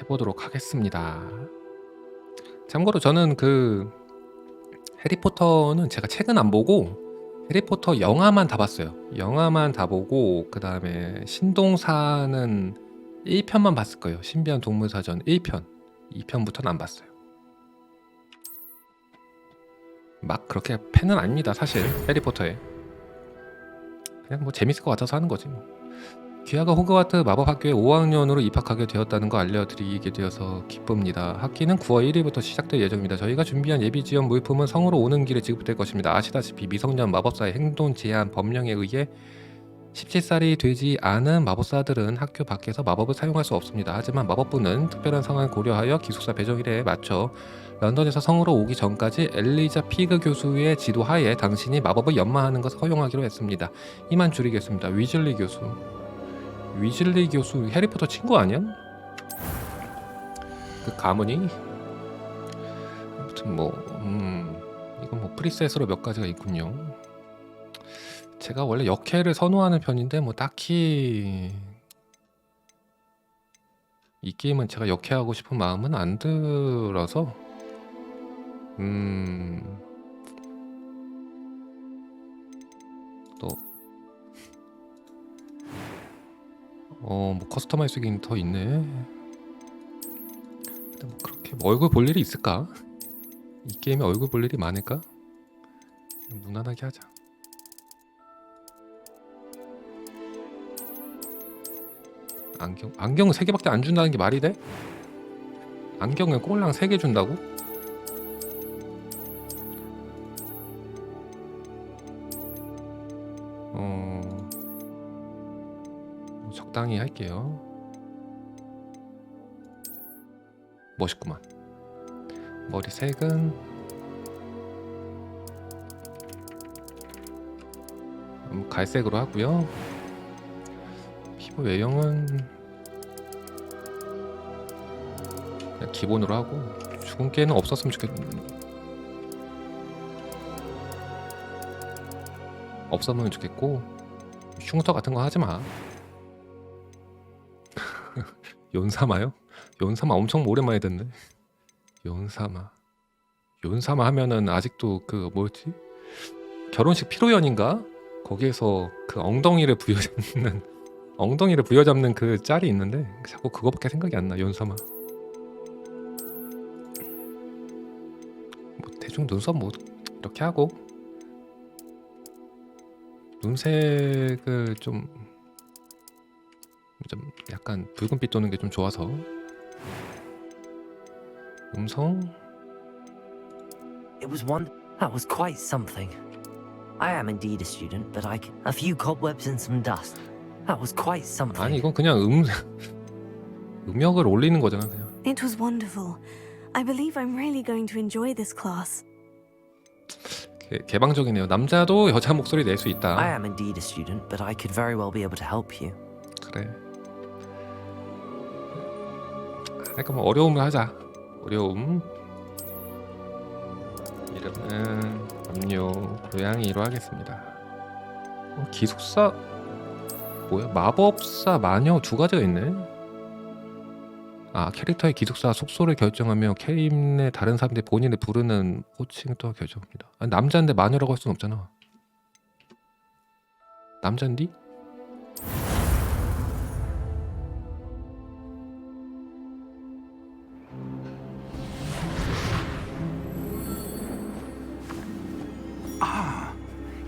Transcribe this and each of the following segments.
해보도록 하겠습니다. 참고로 저는 그 해리포터는 제가 책은 안 보고 해리포터 영화만 다 봤어요. 영화만 다 보고 그 다음에 신동사는 1편만 봤을 거예요. 신비한 동물사전 1편 2편부터는 안 봤어요. 막 그렇게 팬은 아닙니다 사실 해리포터에. 그냥 뭐 재밌을 것 같아서 하는 거지 뭐. 귀하가 호그와트 마법학교에 5학년으로 입학하게 되었다는 거 알려드리게 되어서 기쁩니다. 학기는 9월 1일부터 시작될 예정입니다. 저희가 준비한 예비 지원 물품은 성으로 오는 길에 지급될 것입니다. 아시다시피 미성년 마법사의 행동 제한 법령에 의해 17살이 되지 않은 마법사들은 학교 밖에서 마법을 사용할 수 없습니다. 하지만 마법부는 특별한 상황을 고려하여 기숙사 배정일에 맞춰 런던에서 성으로 오기 전까지 엘리자 피그 교수의 지도하에 당신이 마법을 연마하는 것을 허용하기로 했습니다. 이만 줄이겠습니다. 위즐리 교수. 위즐리 교수 해리포터 친구 아니야? 그 가문이? 아무튼 뭐 이건 뭐 프리셋으로 몇 가지가 있군요. 제가 원래 역해를 선호하는 편인데 뭐 딱히 이 게임은 제가 역해하고 싶은 마음은 안 들어서 또 뭐 커스터마이즈 기능 더 있네. 근데 뭐 그렇게 뭐 얼굴 볼 일이 있을까? 이 게임에 얼굴 볼 일이 많을까? 그냥 무난하게 하자. 안경은 3개밖에 안 준다는 게 말이 돼? 안경을 꼴랑 3개 준다고? 적당히 할게요. 멋있구만. 머리색은 갈색으로 하고요. 피부 외형은 그냥 기본으로 하고 주근깨는 없었으면 없었으면 좋겠고 흉터 같은 거 하지 마. 연사마요? 연사마 엄청 오랜만에 듣네. 연사마 하면은 아직도 그 뭐였지? 결혼식 피로연인가? 거기에서 그 엉덩이를 부여잡는 그 짤이 있는데 자꾸 그거밖에 생각이 안 나. 연사마. 뭐 대충 눈썹 뭐 이렇게 하고 눈색을 좀 약간 붉은빛 도는 게 좀 좋아서. 음성 That was quite something. I am indeed a student, but a few cobwebs and some dust. That was quite something. 아니 이건 그냥 음역을 올리는 거잖아 그냥. It was wonderful. I believe I'm really going to enjoy this class. 개방적이네요. 남자도 여자 목소리 낼 수 I 있다. am indeed a student, but I could very well be able to help you. 그래. 그러니까 뭐 어려움을 하자. 어려움. 이름은 담요 고양이로 하겠습니다. 기숙사 뭐야? 마법사 마녀 2가지가 있네. 캐릭터의 기숙사 숙소를 결정하며 게임 내 다른 사람들이 본인을 부르는 호칭을 또 결정합니다. 남자인데 마녀라고 할 순 없잖아. 남잔디?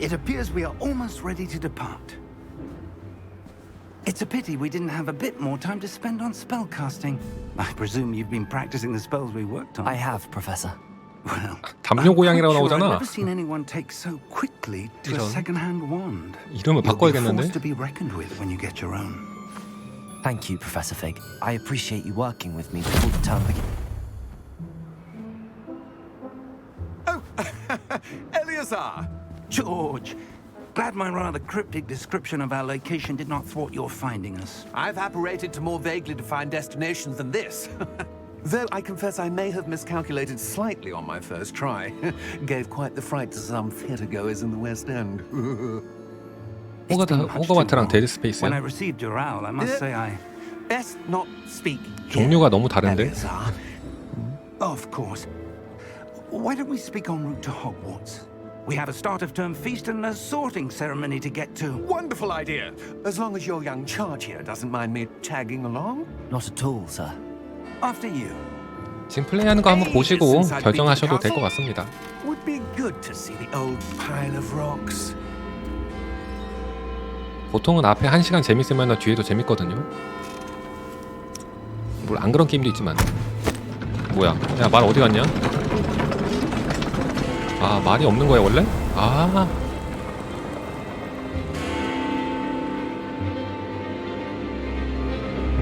It appears we are almost ready to depart. It's a pity we didn't have a bit more time to spend on spellcasting. I presume you've been practicing the spells we worked on. I have, Professor. Well, 담요 고양이라고 I've 나오잖아. never seen anyone take so quickly to a 이런. second-hand wand. 이름을 You'll be 바꿔야겠는데? forced to be reckoned with when you get your own. Thank you, Professor Fig. I appreciate you working with me before the term begins. Eleazar! George! Glad my rather cryptic description of our location did not thwart your finding us. I've apparated to more vaguely defined destinations than this. Though I confess I may have miscalculated slightly on my first try. Gave quite the fright to some theatregoers in the West End. It's been much too 호그와트랑 long. 데드 스페이스야. When I received your owl, I must say I Best not speak. 종류가 너무 다른데? Eleazar. Of course. Why don't we speak en route to Hogwarts? We have a start of term feast and a sorting ceremony to get to. Wonderful idea. As long as your young charge here doesn't mind me tagging along. Not at all, sir. After you. 지금 플레이하는 거 한번 보시고 결정하셔도 될 것 같습니다. Would be good to see the old pile of rocks. 보통은 앞에 1시간 재밌으면 뒤에도 재밌거든요. 물론 안 그런 게임도 있지만. 뭐야? 야, 말 어디 갔냐? 아, 말이 없는 거야 원래? 아.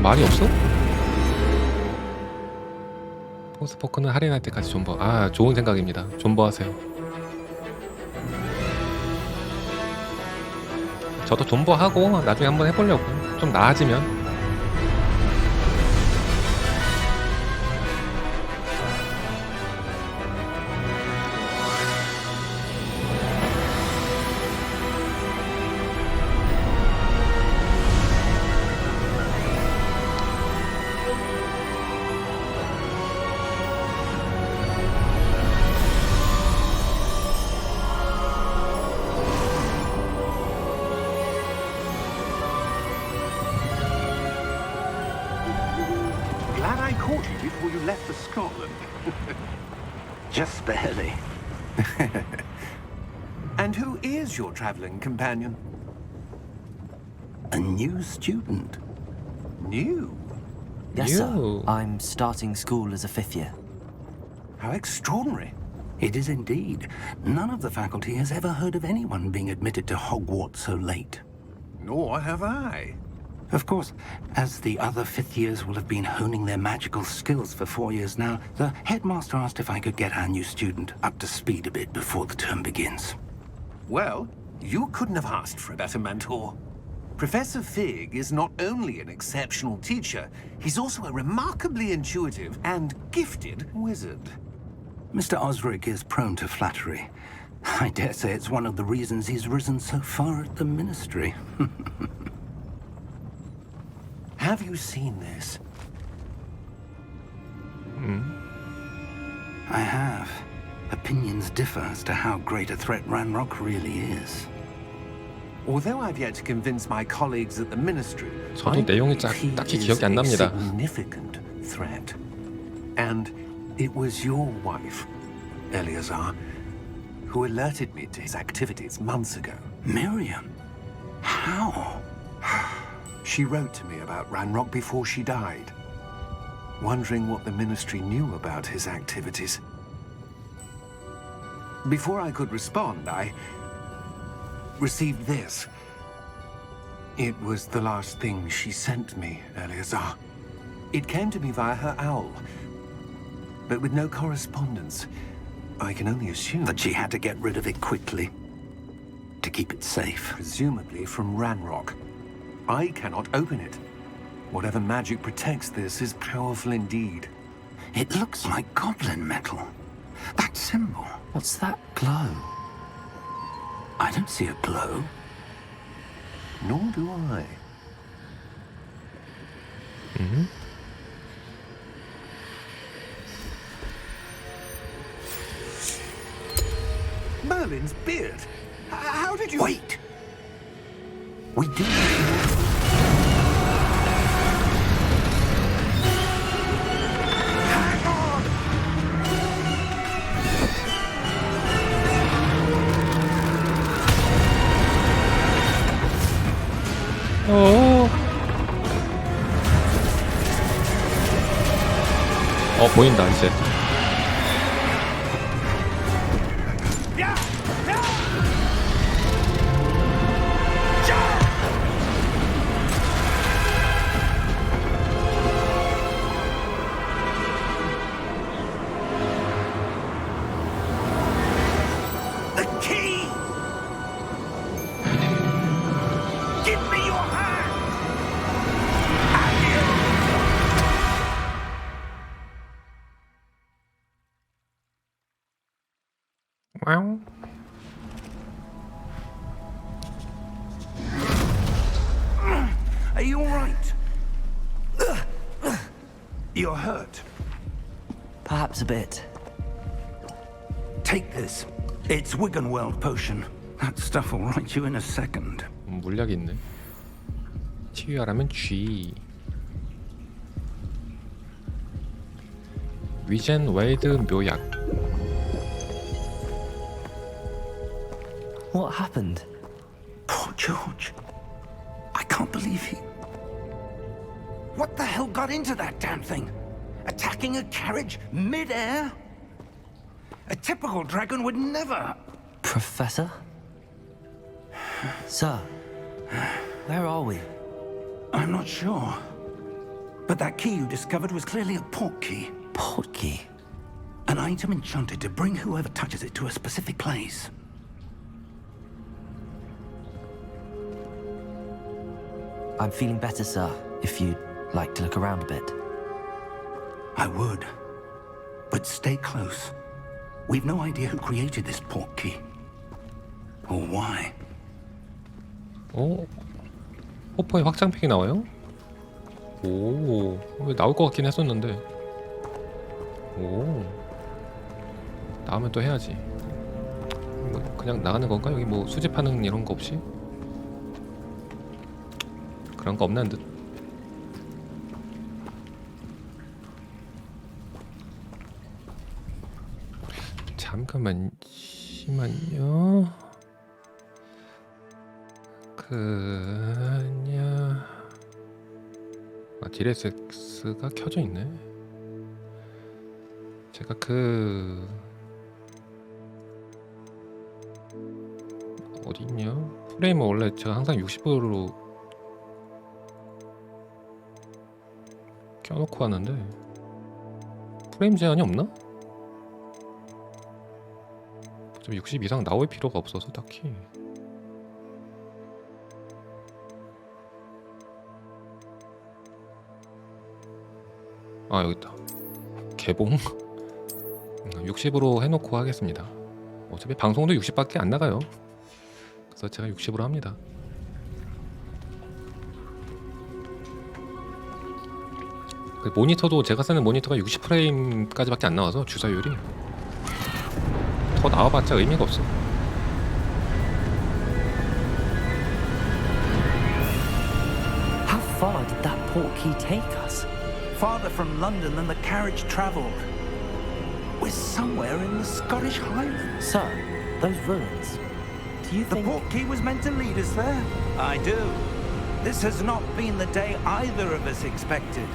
말이 없어? 포스포크는 할인할 때까지 존버. 아, 좋은 생각입니다. 존버하세요. 저도 존버하고 나중에 한번 해보려고. 좀 나아지면. Glad I caught you before you left for Scotland. Just barely. And who is your travelling companion? A new student. New? Yes, You. sir. I'm starting school as a 5th year. How extraordinary. It is indeed. None of the faculty has ever heard of anyone being admitted to Hogwarts so late. Nor have I. Of course, as the other fifth years will have been honing their magical skills for 4 years now, the headmaster asked if I could get our new student up to speed a bit before the term begins. Well, you couldn't have asked for a better mentor. Professor Fig is not only an exceptional teacher, he's also a remarkably intuitive and gifted wizard. Mr. Osric is prone to flattery. I dare say it's one of the reasons he's risen so far at the ministry. Have you seen this? I have. Opinions differ as to how great a threat Ranrock really is. Although I've yet to convince my colleagues at the ministry, 저도 I 내용이 believe he 딱히 is 기억이 안 a 납니다. significant threat. And it was your wife, Eleazar, who alerted me to his activities months ago. Miriam? How? She wrote to me about Ranrock before she died, wondering what the ministry knew about his activities. Before I could respond, I received this. It was the last thing she sent me, Eleazar. It came to me via her owl, but with no correspondence. I can only assume That she had to get rid of it quickly to keep it safe. presumably from Ranrock. I cannot open it. Whatever magic protects this is powerful indeed. It looks like goblin metal. That symbol. What's that glow? I don't see a glow. Nor do I. Merlin's beard. How did you... Wait! We do. Hang on! 보인다 이제. The key! Give me your hand! 와우. Are you all right? You're hurt. Perhaps a bit. Take this. It's Wiggenweld potion. That stuff will right you in a second. 물약이 있네. 치유하라면 G. 위젠 웨이드 묘약. What happened? Poor George. I can't believe he... What the hell got into that damn thing? Attacking a carriage mid-air? A typical dragon would never... Professor? Sir, where are we? I'm not sure. But that key you discovered was clearly a port key. Port key? An item enchanted to bring whoever touches it to a specific place. I'm feeling better, sir, if you'd like to look around a bit. I would. But stay close. We've no idea who created this port key. Or why. 호퍼의 확장팩이 나와요? 오, 왜 나올 것 같긴 했었는데. 오, 나오면 또 해야지. 뭐 그냥 나가는 건가? 여기 뭐 수집하는 이런 거 없이? 그런 거 없는 듯. 잠깐만요. 그냥 DLSX가 켜져 있네. 제가 어디 있냐? 프레임은 원래 제가 항상 60으로 켜놓고 하는데 프레임 제한이 없나? 좀 60 이상 나올 필요가 없어서 딱히. 아, 여기 있다. 개봉 60으로 해놓고 하겠습니다. 어차피 방송도 60밖에 안 나가요. 그래서 제가 60으로 합니다. 그 모니터도 제가 쓰는 모니터가 60프레임까지밖에 안 나와서 주사율이 더 나와봤자 의미가 없어. How far did that port key take us? Farther from London than the carriage travelled. We're somewhere in the Scottish Highlands. Sir, those ruins. Do you The think... port key was meant to lead us there. I do. This has not been the day either of us expected.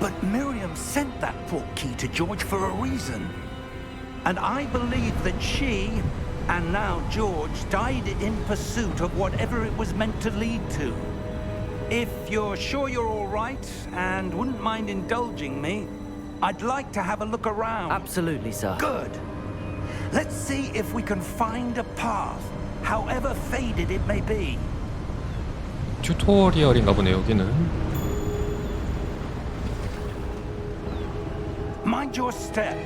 But Miriam sent that port key to George for a reason. And I believe that she, and now George, died in pursuit of whatever it was meant to lead to. If you're sure you're all right and wouldn't mind indulging me, I'd like to have a look around. Absolutely, sir. Good. Let's see if we can find a path, however faded it may be. 튜토리얼인가 보네 여기는. Mind your step.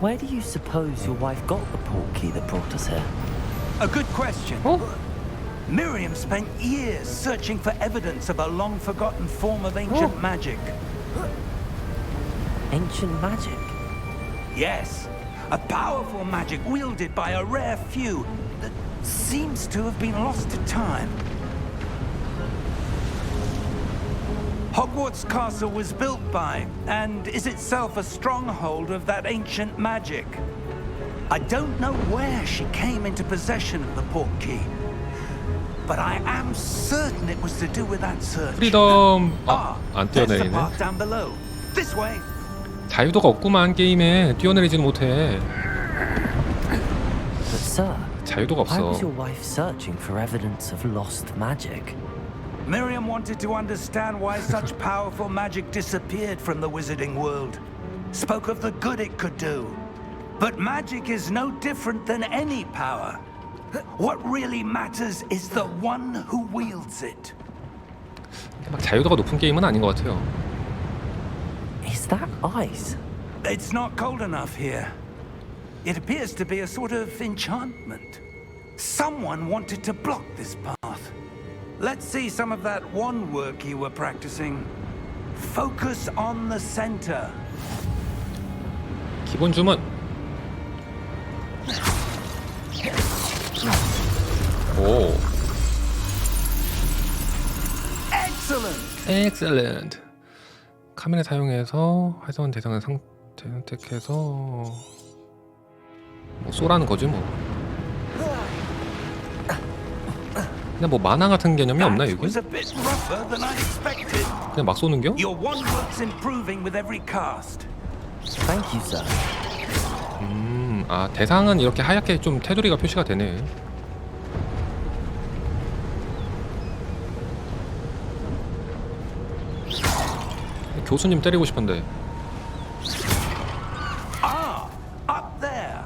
Where do you suppose your wife got the port key that brought us here? A good question. Miriam spent years searching for evidence of a long-forgotten form of ancient magic. Ancient magic? Yes, a powerful magic wielded by a rare few that seems to have been lost to time. Hogwarts Castle was built by, and is itself a stronghold of that ancient magic. I don't know where she came into possession of the port key, but I am certain it was to do with that search. 프리덤 안 there's the 뛰어내리네. path down below. This way. 자유도가 없구만 게임에. 뛰어내리지는 못해. But sir, 자유도가 why was 없어. your wife searching for evidence of lost magic? Miriam wanted to understand why such powerful magic disappeared from the wizarding world. Spoke of the good it could do. But magic is no different than any power. What really matters is the one who wields it. 막 자유도가 높은 게임은 아닌 것 같아요. Is that ice? It's not cold enough here. It appears to be a sort of enchantment. Someone wanted to block this path. Let's see some of that one work you were practicing. Focus on the center. 기본 주문. 오. Excellent. 엑셀런트. 카메라 사용해서 활성화 대상을 선택해서 뭐 쏘라는 거지 뭐. 그냥 뭐 만화 같은 개념이 없나 That 여기? was a bit rougher than I expected. 그냥 막 쏘는겨? Your one work's improving with every cast. Thank you, sir. 아 대상은 이렇게 하얗게 좀 테두리가 표시가 되네. 교수님 때리고 싶은데. Ah, up there.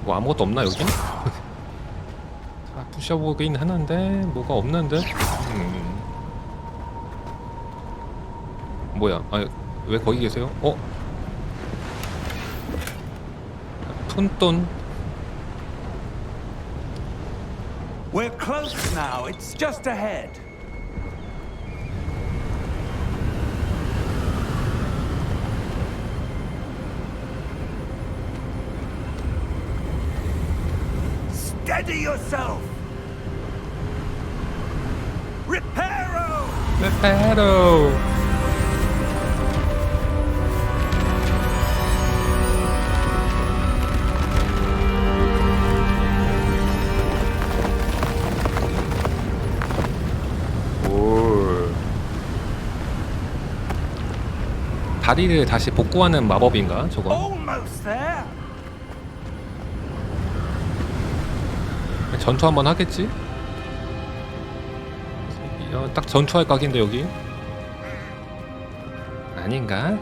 뭐 아무것도 없나 여기? 자, 부셔보긴 하는데 뭐가 없는데? 뭐야? 아, 왜 거기 계세요? 어? 푼돈. We're close now. It's just ahead. Steady yourself. Reparo. 레페로. 다리를 다시 복구하는 마법인가 저거? Almost there. 전투 한번 하겠지? 딱 전투할 각인데 여기? 아닌가?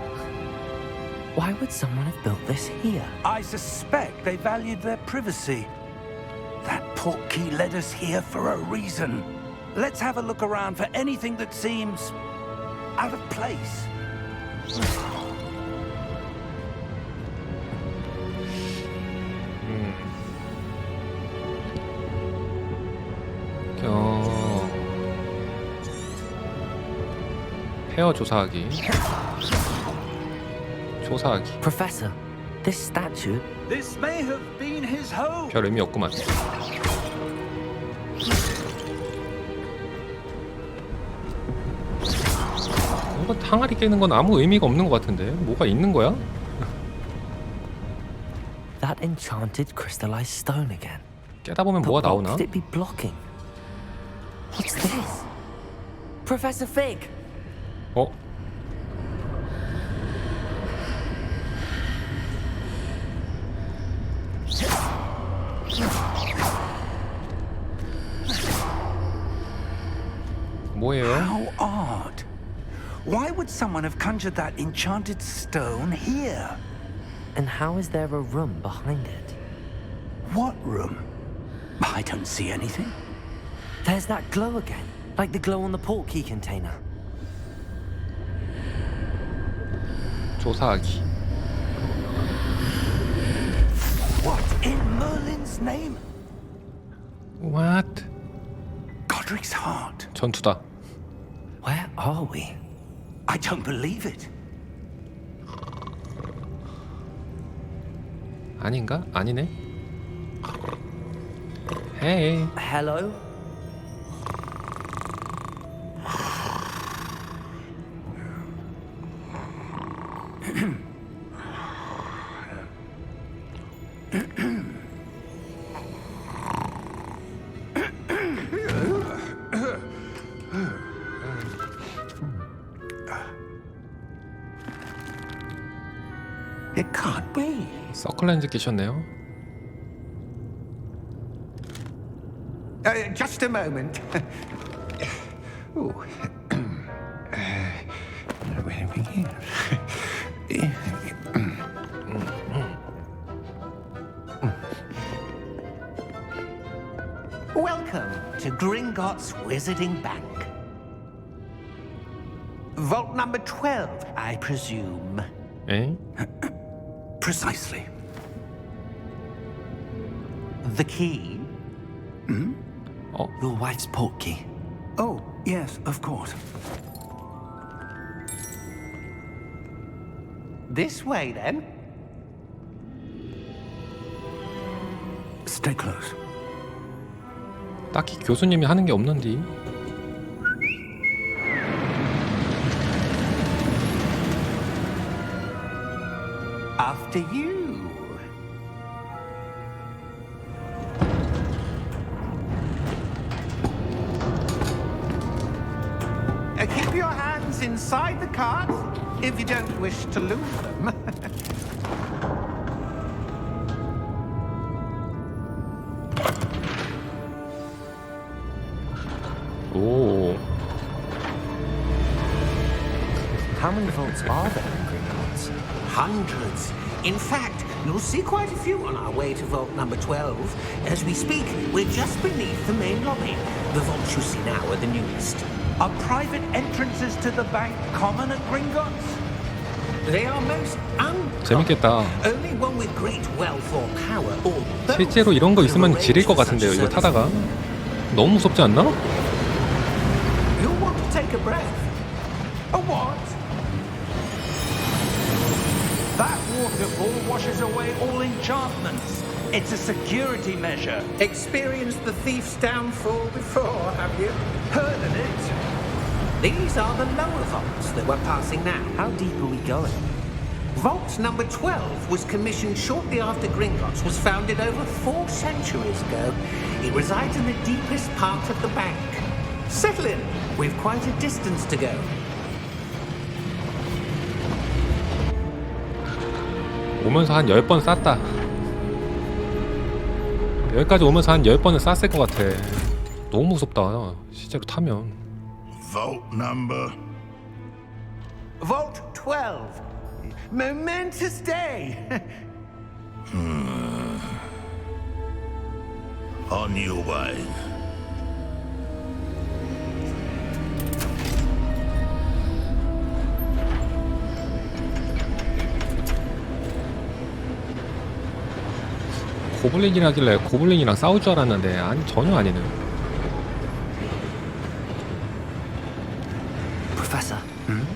Why would someone have built this here? I suspect they valued their privacy. That portkey led us here for a reason. Let's have a look around for anything that seems out of place. 헤어 조사하기. 조사하기. Professor, this statue. This may have been his home. 별 의미 없구만. 이거 항아리 깨는 건 아무 의미가 없는 것 같은데 뭐가 있는 거야? That enchanted crystallized stone again. 깨다 보면 But 뭐가 what 나오나? could it be blocking? What's this? Professor Fig! 어? 뭐예요? How odd. Why would someone have conjured that enchanted stone here? And how is there a room behind it? What room? I don't see anything. There's that glow again, like the glow on the portkey container. 조사하기. What in Merlin's name? What? Godric's heart. 전투다. Where are we? I don't believe it. 아닌가? 아니네. 헤이. Hello? It can't be. 서클렌즈 끼셨네요. Just a moment. Ooh. Where are we here? Welcome to Gringotts Wizarding Bank. Vault number 12, I presume. 에? Precisely. The key? Your wife's portkey. Oh, yes, of course. This way, then. Stay close. 딱히 교수님이 하는 게 없는디. After you. Keep your hands inside the cart if you don't wish to lose them. 오. How many vaults are there in Gringotts? Hundreds. In fact, you'll see quite a few on our way to vault number 12. As we speak, we're just beneath the main lobby. The vaults you see now are the newest. Are private entrances to the bank common at Gringotts? They are most uncommon. 재밌겠다. Only one with great wealth or power or both 실제로 이런 거 있으면 지릴 것 같은데요. 이거 타다가 너무 무섭지 않나? You'll want to take a breath. A what? That waterfall washes away all enchantments. It's a security measure. Experienced the thief's downfall before, have you? Heard of it? These are the lower vaults that we're passing now. How deep are we going? Vault number 12 was commissioned shortly after Gringotts was founded over 4 centuries ago. It resides in the deepest part of the bank. Settle in. We've quite a distance to go. 오면서 한 10번 쌌다. 여기까지 오면서 한 10번은 쌌을 것 같아. 너무 무섭다. 실제로 타면. Vault number. Vault 12. Momentous day. On your way. 고블린이라길래 고블린이랑 싸울 줄 알았는데 아니 전혀 아니네. Professor,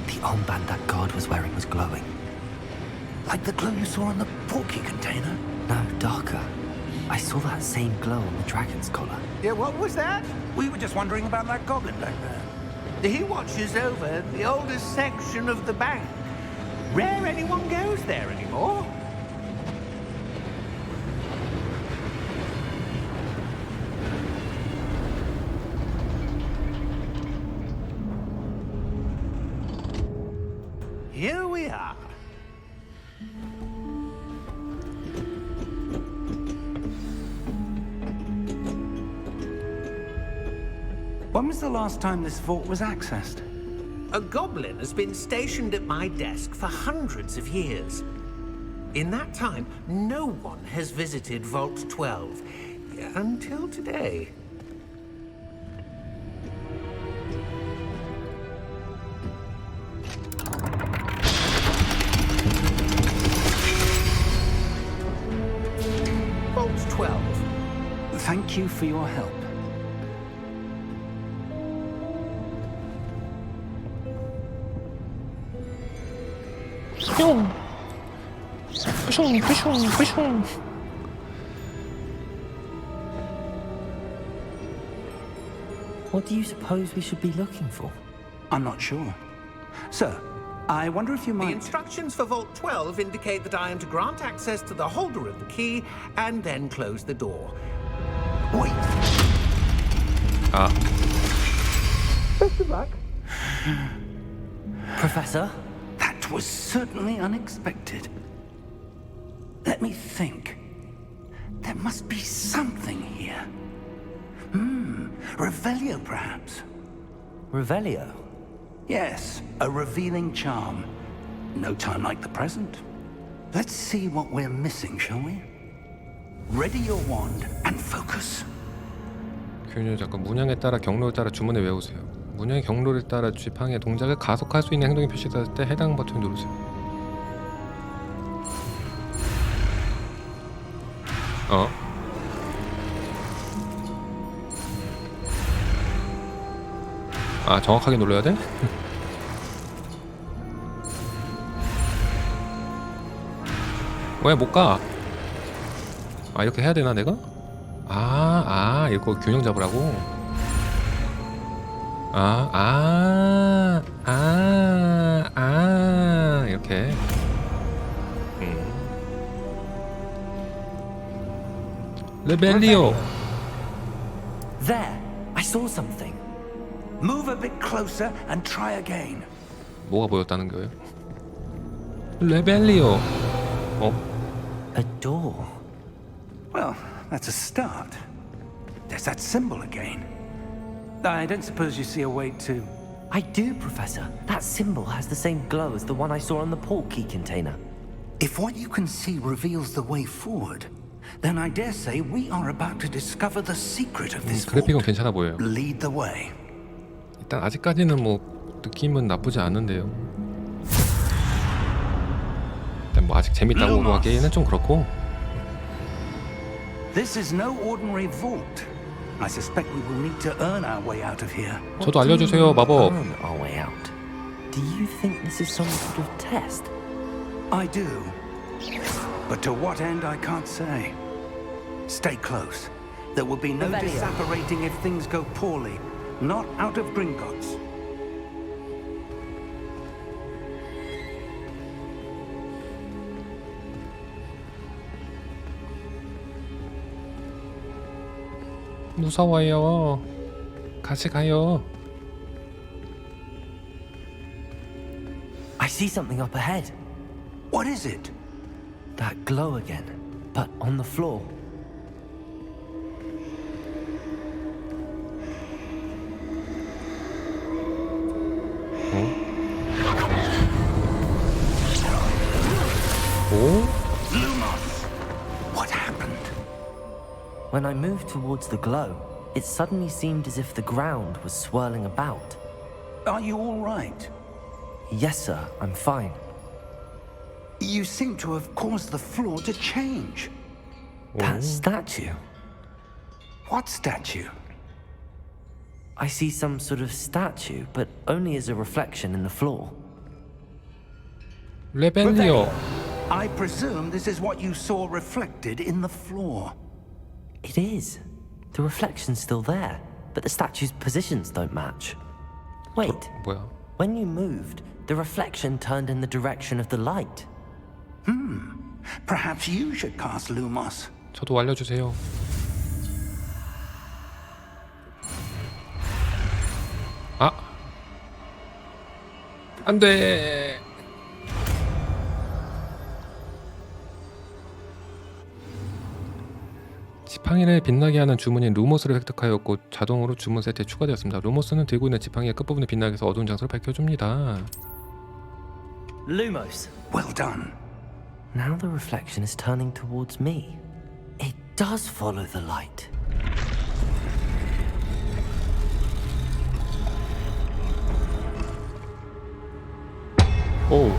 the armband that guard was wearing was glowing. Like the glow you saw on the porky container? No, darker. I saw that same glow on the dragon's collar. Yeah, what was that? We were just wondering about that goblin back there. He watches over the oldest section of the bank. Rare anyone goes there anymore. Here we are. When was the last time this vault was accessed? A goblin has been stationed at my desk for hundreds of years. In that time, no one has visited Vault 12 until today. Vault 12. Thank you for your help. 뿅. 푸슝 푸슝 푸슝. What do you suppose we should be looking for? I'm not sure. Sir, I wonder if you The might... instructions for Vault 12 indicate that I am to grant access to the holder of the key and then close the door. Wait. 아, Best of luck. Professor? That was certainly unexpected. Let me think. There must be something here. Revelio, perhaps? Revelio? Yes, a revealing charm. No time like the present. Let's see what we're missing, shall we? Ready your wand and focus. 교류 잠깐 문양에 따라 경로에 따라 주문을 외우세요. 문양의 경로를 따라 지팡이의 동작을 가속할 수 있는 행동이 표시될 때 해당 버튼을 누르세요. 아, 정확하게 눌러야 돼? 왜 못 가? 아, 이렇게 해야 되나 내가? 이거 균형 잡으라고? 이렇게. 레벨리오. There, I saw something. Move a bit closer and try again. 뭐가 보였다는 거예요? 레벨리오. A door. Well, that's a start. There's that symbol again. I don't suppose you see a way to... I do, Professor. That symbol has the same glow as the one I saw on the portkey container. If what you can see reveals the way forward, then I dare say we are about to discover the secret of this 그래픽은 vault. 괜찮아 보여요. Lead the way. 일단 아직까지는 뭐 느낌은 나쁘지 않은데요. 일단 뭐 아직 재밌다고 하기에는 좀 그렇고. This is no ordinary vault. I suspect we will need to earn our way out of here. 저도 알려주세요, 마법. Earn our way out. Do you think this is some sort of test? I do. But to what end, I can't say. Stay close. There will be no Revelio. disapparating if things go poorly. Not out of Gringotts. 무서워요. 같이 가요. I see something up ahead. What is it? That glow again, but on the floor. What happened? When I moved towards the glow, it suddenly seemed as if the ground was swirling about. Are you all right? Yes, sir, I'm fine. You seem to have caused the floor to change. That statue. What statue? I see some sort of statue, but only as a reflection in the floor. 레벨리오. I presume this is what you saw reflected in the floor. It is. The reflection's still there, but the statue's positions don't match. Wait, 뭐야? when you moved, the reflection turned in the direction of the light. Perhaps you should cast Lumos. 저도 알려주세요. 아, 안 돼. 지팡이를 빛나게 하는 주문인 루모스를 획득하였고 자동으로 주문 세트에 추가되었습니다. 루모스는 들고 있는 지팡이의 끝부분을 빛나게 해서 어두운 장소를 밝혀줍니다. Lumos. Well done. Now the reflection is turning towards me. It does follow the light. 오.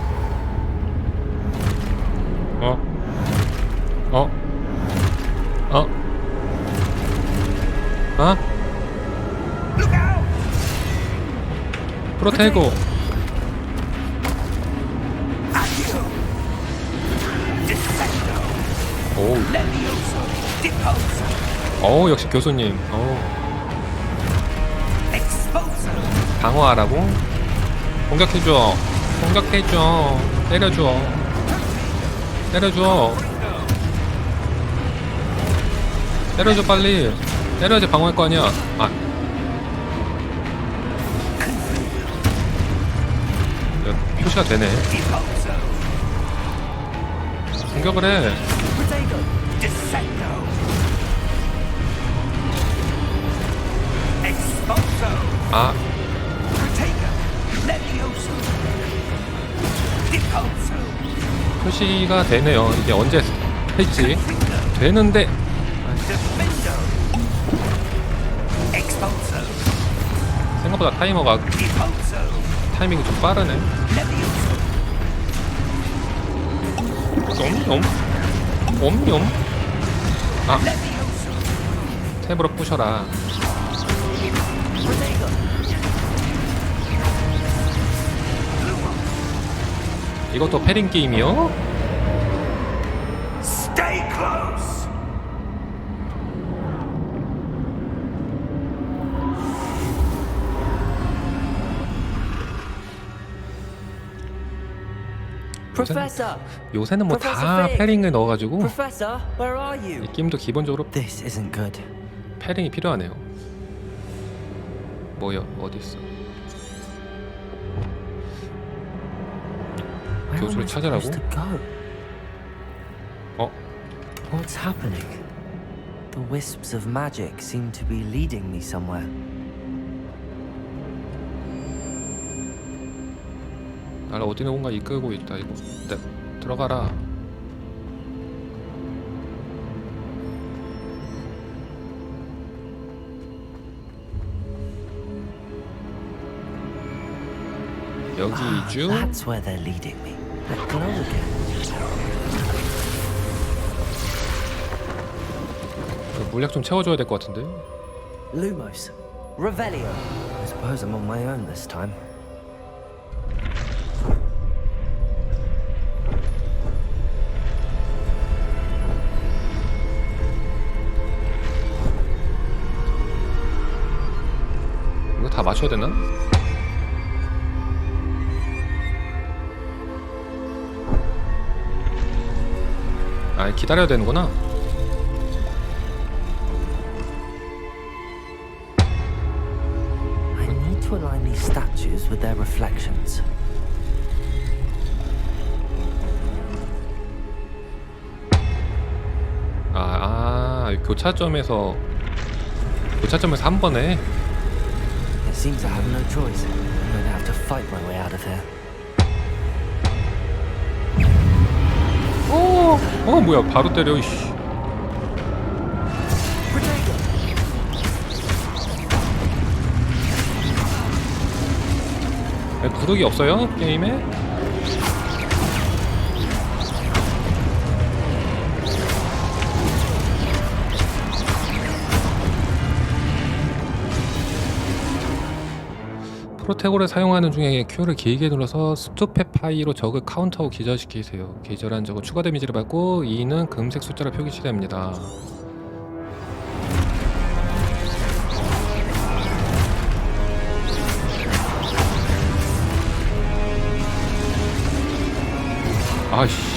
프로테고. 오, 역시 교수님. 방어하라고? 공격해줘. 공격해줘. 때려줘. 때려줘. 때려줘 빨리. 때려야지 방어할 거 아니야. 아. 표시가 되네. 공격을 해. 아. 표시가 되네요. 이게 언제 할지 되는데 생각보다 타이머가 타이밍이 좀 빠르네. 엄뇸 엄뇸 아, 탭으로 부셔라. 이것도 패링 게임이요? Stay close. Professor! 요새는 뭐 다 Professor Fig. 패링을 넣어가지고 Professor, where are you? 이 게임도 기본적으로 This isn't good. 패링이 필요하네요. 뭐야, 어디 있어? Where am 교수를 I 찾으라고? supposed to go? 어? What's happening? The wisps of magic seem to be leading me somewhere. 날 어디론가 이끌고 있다. 이거 네, 들어가라. 여기죠? That's where they're leading me. That glow again. 물약 좀 채워줘야 될 것 같은데. Lumos. Revelio. I suppose I'm on my own this time. 이거 다 맞춰야 되나? 아, 기다려야 되는구나. I need to align these statues with their reflections. 교차점에서 한 번에. It seems I have no choice. I'm going to have to fight my way out of here. 뭐야, 바로 때려. 이씨. 구르기 없어요? 게임에? 프로테고를 사용하는 중에 Q를 길게 눌러서 스투페파이로 적을 카운터하고 기절시키세요. 기절한 적은 추가 데미지를 받고 2는 금색 숫자로 표기시됩니다. 아이씨.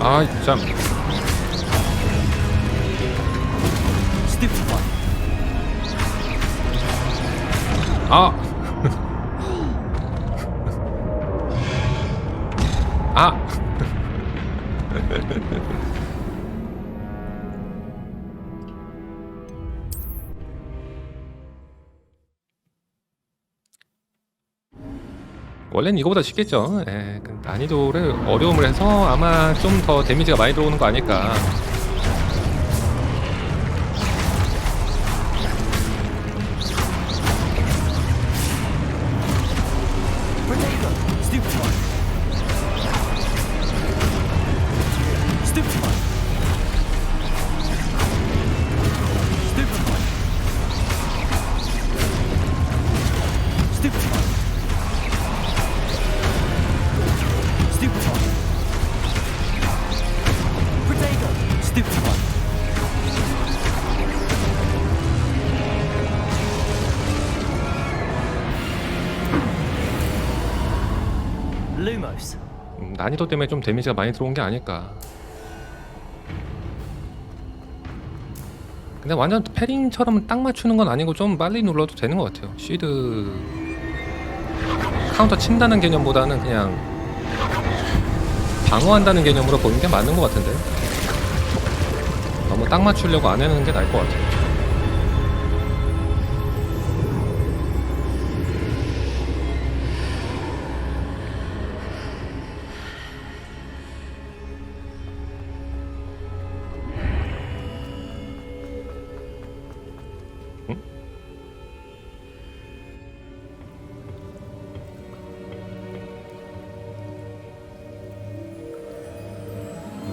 아이 참. 아. 아. 원래는 이거보다 쉽겠죠. 그 난이도를 어려움을 해서 아마 좀 더 데미지가 많이 들어오는 거 아닐까. Lumos. 난이도 때문에 좀 데미지가 많이 들어온 게 아닐까. 근데 완전 패링처럼 딱 맞추는 건 아니고 좀 빨리 눌러도 되는 것 같아요. 시드 카운터 친다는 개념보다는 그냥 방어한다는 개념으로 보는 게 맞는 것 같은데. 너무 딱 맞추려고 안 해놓는 게 나을 것 같아요.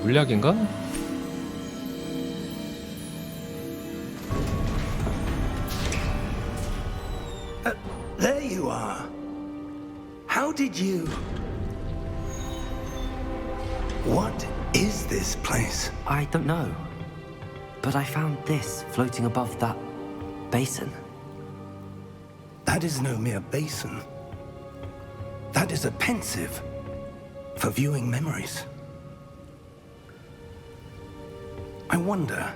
물약인가? There you are. How did you... What is this place? I don't know. But I found this floating above that basin. That is no mere basin. That is a pensive for viewing memories. I wonder...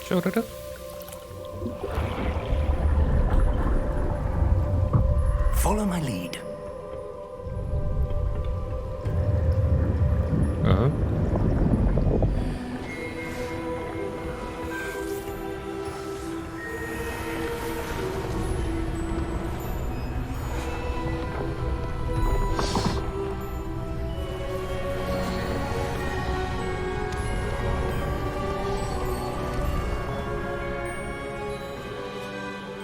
쪼르륵. Follow my lead.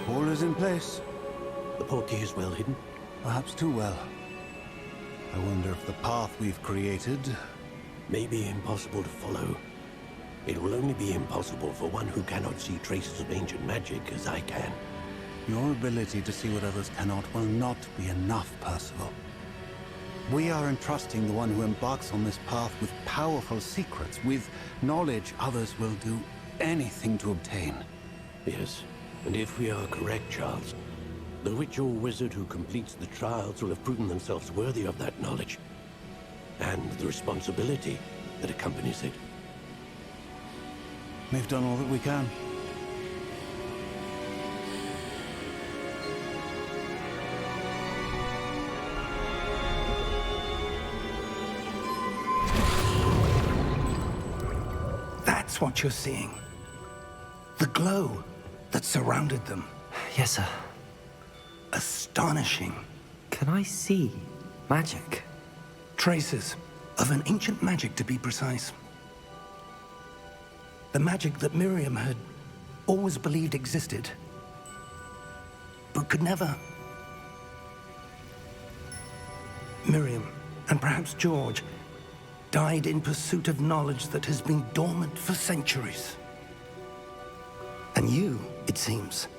All is in place. The portkey is well hidden. Perhaps too well. I wonder if the path we've created... May be impossible to follow. It will only be impossible for one who cannot see traces of ancient magic as I can. Your ability to see what others cannot will not be enough, Percival. We are entrusting the one who embarks on this path with powerful secrets, with knowledge others will do anything to obtain. Yes, and if we are correct, Charles, the witch or wizard who completes the trials will have proven themselves worthy of that knowledge, and the responsibility that accompanies it. We've done all that we can. That's what you're seeing. The glow that surrounded them. Yes, sir. Astonishing. Can I see magic? Traces of an ancient magic, to be precise. The magic that Miriam had always believed existed, but could never. Miriam, and perhaps George, died in pursuit of knowledge that has been dormant for centuries. And you, it seems,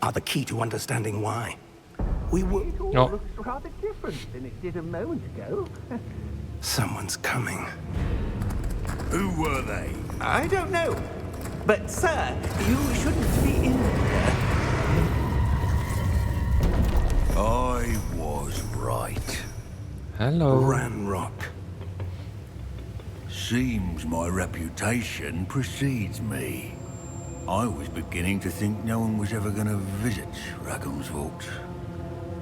are the key to understanding why. We were... Looks rather different than it did a moment ago. Someone's coming. Who were they? I don't know. But, sir, you shouldn't be in there. I was right. Hello. Ranrock. Seems my reputation precedes me. I was beginning to think no one was ever going to visit Rackham's Vault.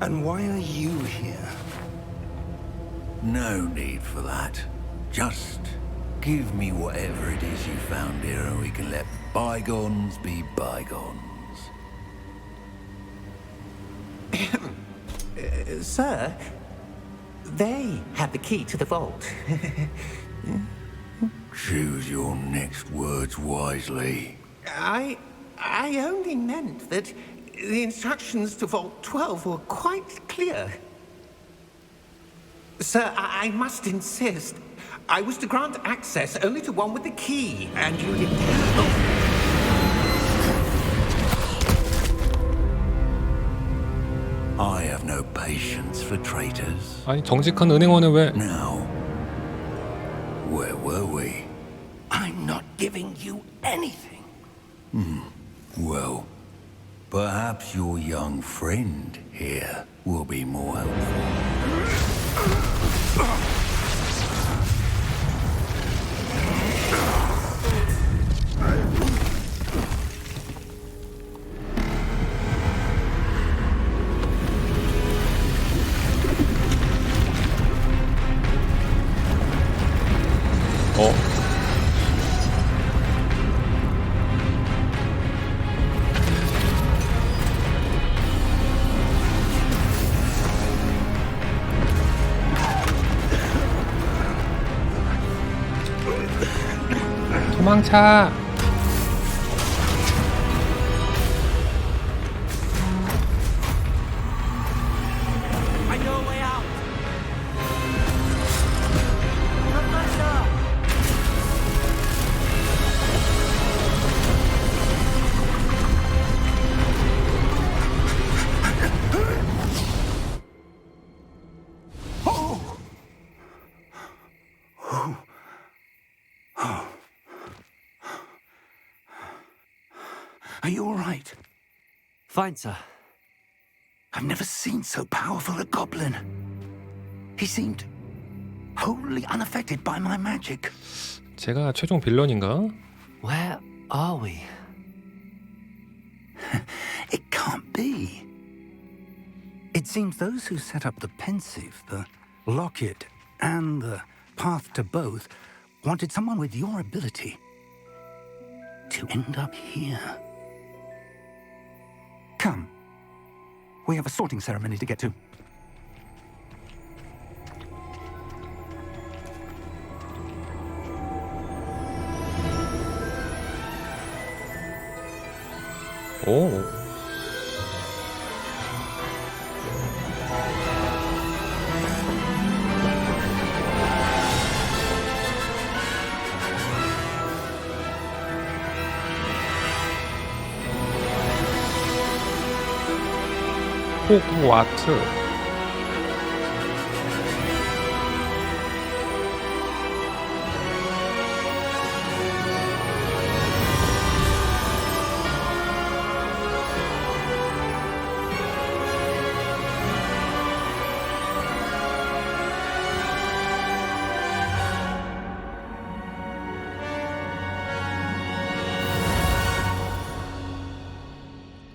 And why are you here? No need for that. Just give me whatever it is you found here and we can let bygones be bygones. Sir, they had the key to the vault. Choose your next words wisely. I only meant that the instructions to Vault 12 were quite clear. Sir, I must insist. I was to grant access only to one with the key, and you did... I have no patience for traitors. 아니 정직한 은행원은 왜? Now, where were we? I'm not giving you anything. Well, perhaps your young friend here will be more helpful. 도망차. Are you all right? Fine, sir. I've never seen so powerful a goblin. He seemed wholly unaffected by my magic. 제가 최종 빌런인가? Where are we? It can't be. It seems those who set up the pensive, the locket, and the path to both wanted someone with your ability to end up here. Come. We have a sorting ceremony to get to. 오. 호그와트.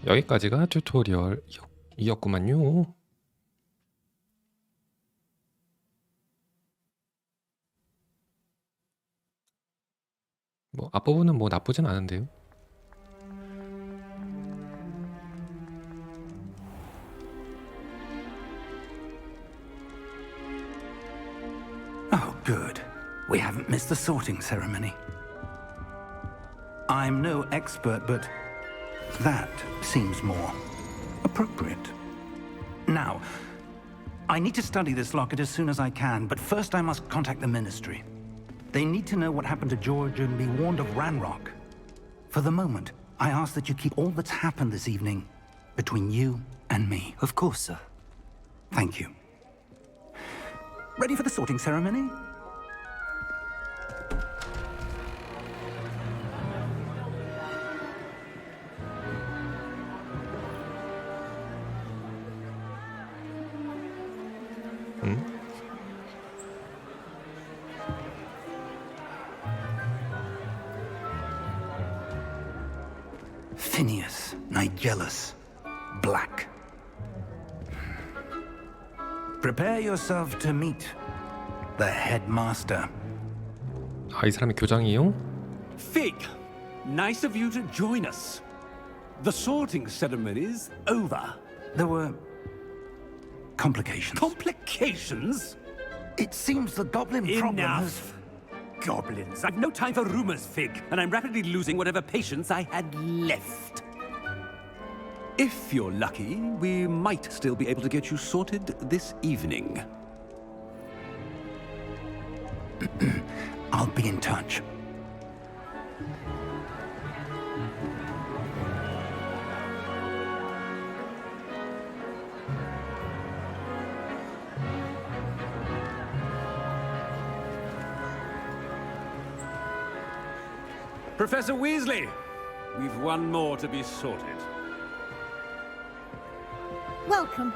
여기까지가 튜토리얼이었구만요. 뭐 앞부분은 뭐 나쁘진 않은데요. Oh, good. We haven't missed the sorting ceremony. I'm no expert, but that seems more appropriate. Now, I need to study this locket as soon as I can, but first I must contact the Ministry. They need to know what happened to George and be warned of Ranrock. For the moment, I ask that you keep all that's happened this evening between you and me. Of course, sir. Thank you. Ready for the sorting ceremony? Phineas, Nigellus, Black. Prepare yourself to meet the headmaster. 아, 이 사람이 교장이요? Fig, nice of you to join us. The sorting ceremony's over. There were complications. Complications? It seems the goblin problem has... Enough. Goblins. I've no time for rumors, Fig, and I'm rapidly losing whatever patience I had left. If you're lucky, we might still be able to get you sorted this evening. I'll be in touch. Professor Weasley, we've one more to be sorted. Welcome.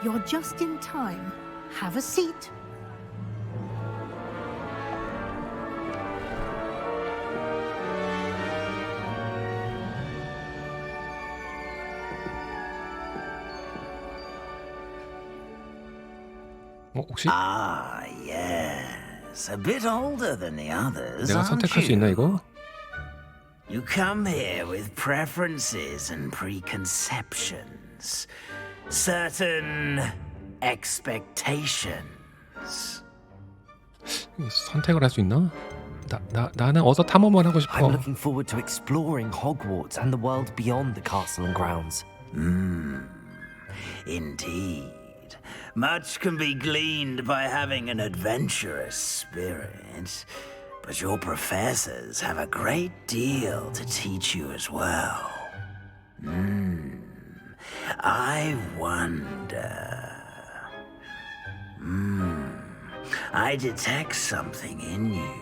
You're just in time. Have a seat. 혹시 Ah, yes. A bit older than the others, 내가 aren't 선택할 수 있나 you? 이거? You come here with preferences and preconceptions, certain expectations. 선택을 할 수 있나? 나는 어서 탐험을 하고 싶어. I'm looking forward to exploring Hogwarts and the world beyond the castle and grounds. Indeed. Much can be gleaned by having an adventurous spirit, but your professors have a great deal to teach you as well. I wonder... I detect something in you.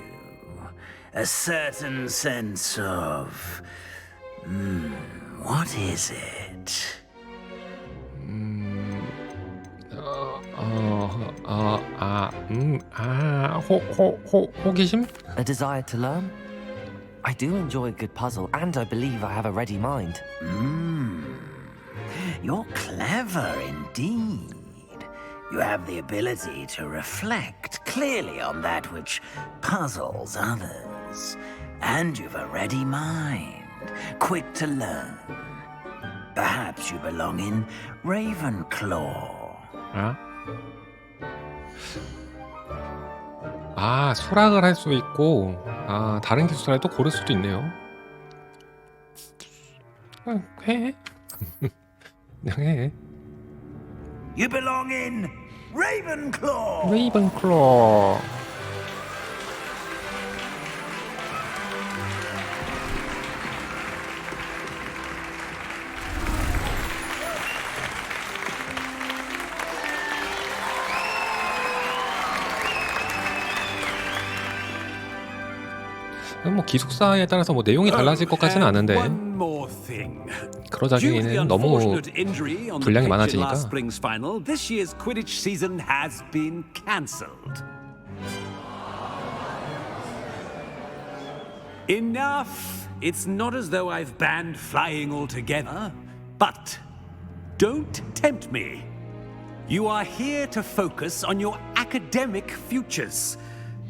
A certain sense of... What is it? 호기심? A desire to learn? I do enjoy a good puzzle, and I believe I have a ready mind. You're clever indeed. You have the ability to reflect clearly on that which puzzles others. And you've a ready mind, quick to learn. Perhaps you belong in Ravenclaw. 수락을 할 수 있고 다른 기술을 또 고를 수도 있네요. 해. 그냥 해. You belong in Ravenclaw. 레이븐클로. 뭐 기숙사에 따라서 뭐 내용이 달라질 것 같지는 않은데 그러자기에는 너무 분량이 많아지니까. This year's Quidditch season has been cancelled. Enough. It's not as though I've banned flying altogether, but don't tempt me. You are here to focus on your academic futures.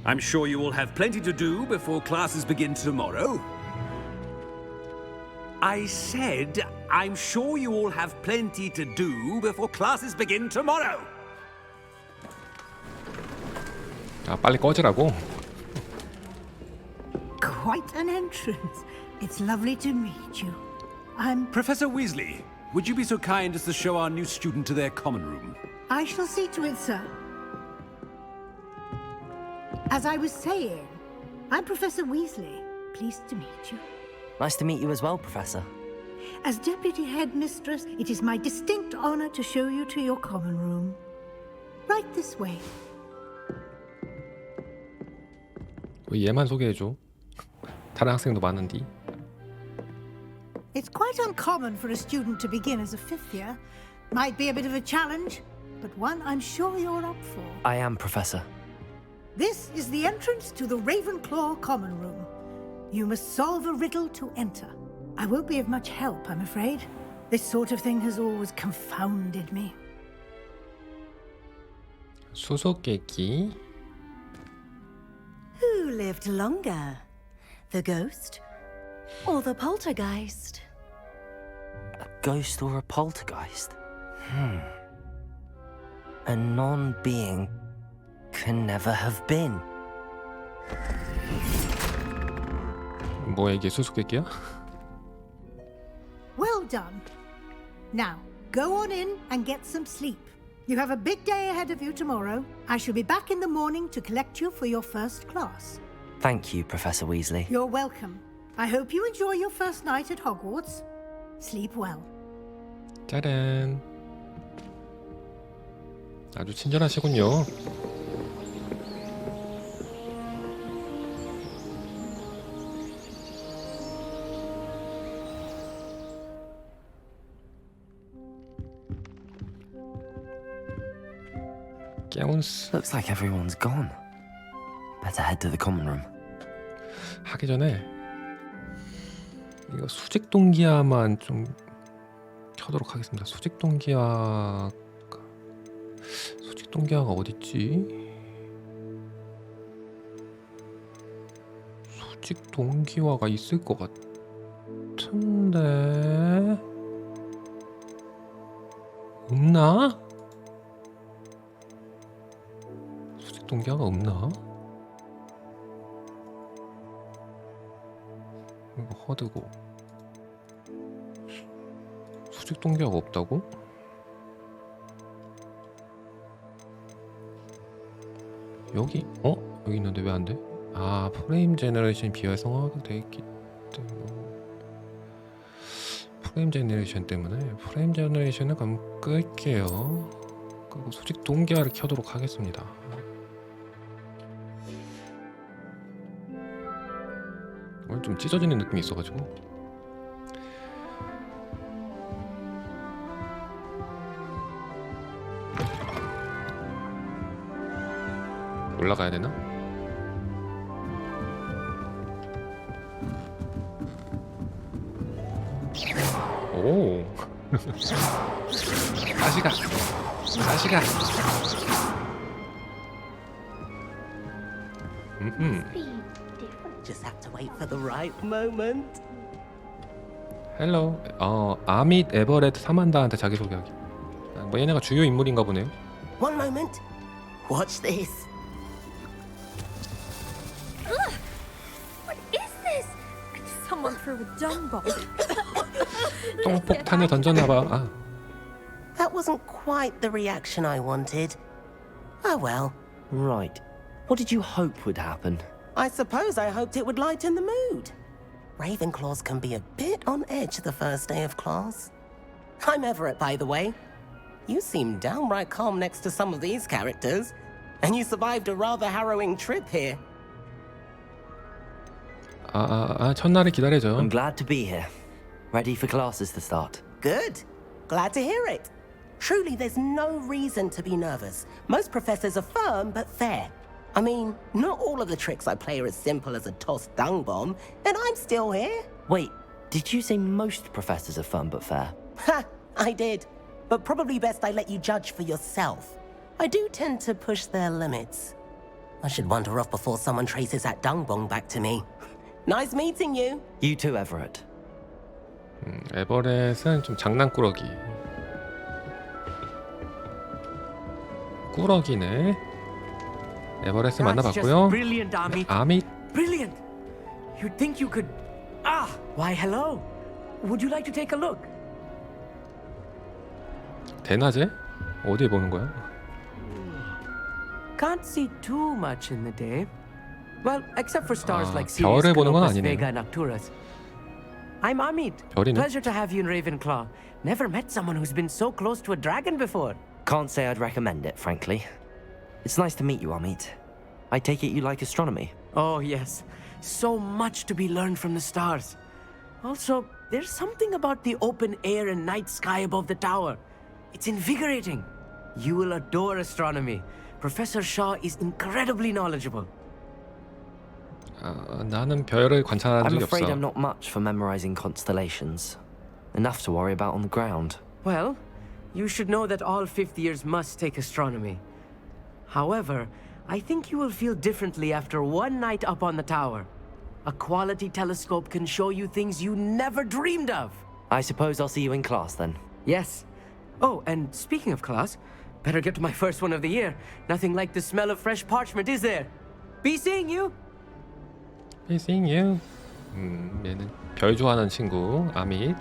I'm sure you all have plenty to do before classes begin tomorrow. I said, I'm sure you all have plenty to do before classes begin tomorrow. 빨리 꺼지라고. Quite an entrance. It's lovely to meet you. I'm... Professor Weasley, would you be so kind as to show our new student to their common room? I shall see to it, sir. As I was saying, I'm Professor Weasley. Pleased to meet you. Nice to meet you as well, Professor. As Deputy Headmistress, it is my distinct honor to show you to your common room. Right this way. 왜 얘만 소개해줘? 다른 학생도 많은데. It's quite uncommon for a student to begin as a fifth year. Might be a bit of a challenge, but one I'm sure you're up for. I am, Professor. This is the entrance to the Ravenclaw common room. You must solve a riddle to enter. I won't be of much help, I'm afraid. This sort of thing has always confounded me. 수수께끼. Who lived longer? The ghost or the poltergeist? A ghost or a poltergeist? A non-being can never have been. 뭐야 이게 수수께끼야? Well done. Now, go on in and get some sleep. You have a big day ahead of you tomorrow. I shall be back in the morning to collect you for your first class. Thank you, Professor Weasley. You're welcome. I hope you enjoy your first night at Hogwarts. Sleep well. 짜란. 아주 친절하시군요. Looks like everyone's gone. Better head to the common room. 하기 전에 이거 수직 동기화만 좀 켜도록 하겠습니다. 수직 동기화가 어딨지? 수직 동기화가 있을 것 같은데 없나? 수직 동기화가 없나? 이거 허드고 수직 동기화가 없다고? 여기 여기 있는데 왜 안 돼? 아 프레임 제너레이션 비활성화가 돼 있기 때문에 프레임 제너레이션을 그럼 끌게요. 그리고 수직 동기화를 켜도록 하겠습니다. 오늘 좀 찢어지는 느낌이 있어가지고 올라가야 되나? 오. 다시가. Just have to wait for the right moment. 헬로. 아밋 에버렛 사만다한테 자기소개하기. 뭐 얘네가 주요 인물인가 보네요. One moment. Watch this. What is this? Someone threw a dung bomb. 똥폭탄을 던졌나봐. 아. That wasn't quite the reaction I wanted. Oh well. Right. What did you hope would happen? I suppose I hoped it would lighten the mood. Ravenclaws can be a bit on edge the first day of class. I'm Everett, by the way. You seem downright calm next to some of these characters, and you survived a rather harrowing trip here. 첫날을 기다려줘. I'm glad to be here. Ready for classes to start. Good. Glad to hear it. Truly, there's no reason to be nervous. Most professors are firm but fair. I mean, not all of the tricks I play are as simple as a tossed dung bomb, and I'm still here. Wait, did you say most professors are fun but fair? Ha! I did. But probably best I let you judge for yourself. I do tend to push their limits. I should wander off before someone traces that dung bomb back to me. Nice meeting you. You too, Everett. 에버렛은 좀 장난꾸러기. 꾸러기네. 에버렛을 만나봤고요. Brilliant, Amit. 아밋. Brilliant. You'd think you could. Why, hello. Would you like to take a look? 대낮에? 어디에 보는 거야? Can't see too much in the day. Well, except for stars like 별을 Sirius, 보는 건 Canopus, 아니네. Vega, and Arcturus. I'm Amit. 별이네. Pleasure to have you in Ravenclaw. Never met someone who's been so close to a dragon before. Can't say I'd recommend it, frankly. It's nice to meet you, Amit. I take it you like astronomy. Oh, yes. So much to be learned from the stars. Also, there's something about the open air and night sky above the tower. It's invigorating. You will adore astronomy. Professor Shaw is incredibly knowledgeable. 나는 별을 관찰한 I'm 적이 afraid 없어. I'm not much for memorizing constellations. Enough to worry about on the ground. Well, you should know that all fifth years must take astronomy. However, I think you will feel differently after one night up on the tower. A quality telescope can show you things you never dreamed of. I suppose I'll see you in class then. Yes. Oh, and speaking of class, better get to my first one of the year. Nothing like the smell of fresh parchment, is there? Be seeing you. Be seeing you. 얘는 별 좋아하는 친구 아밋.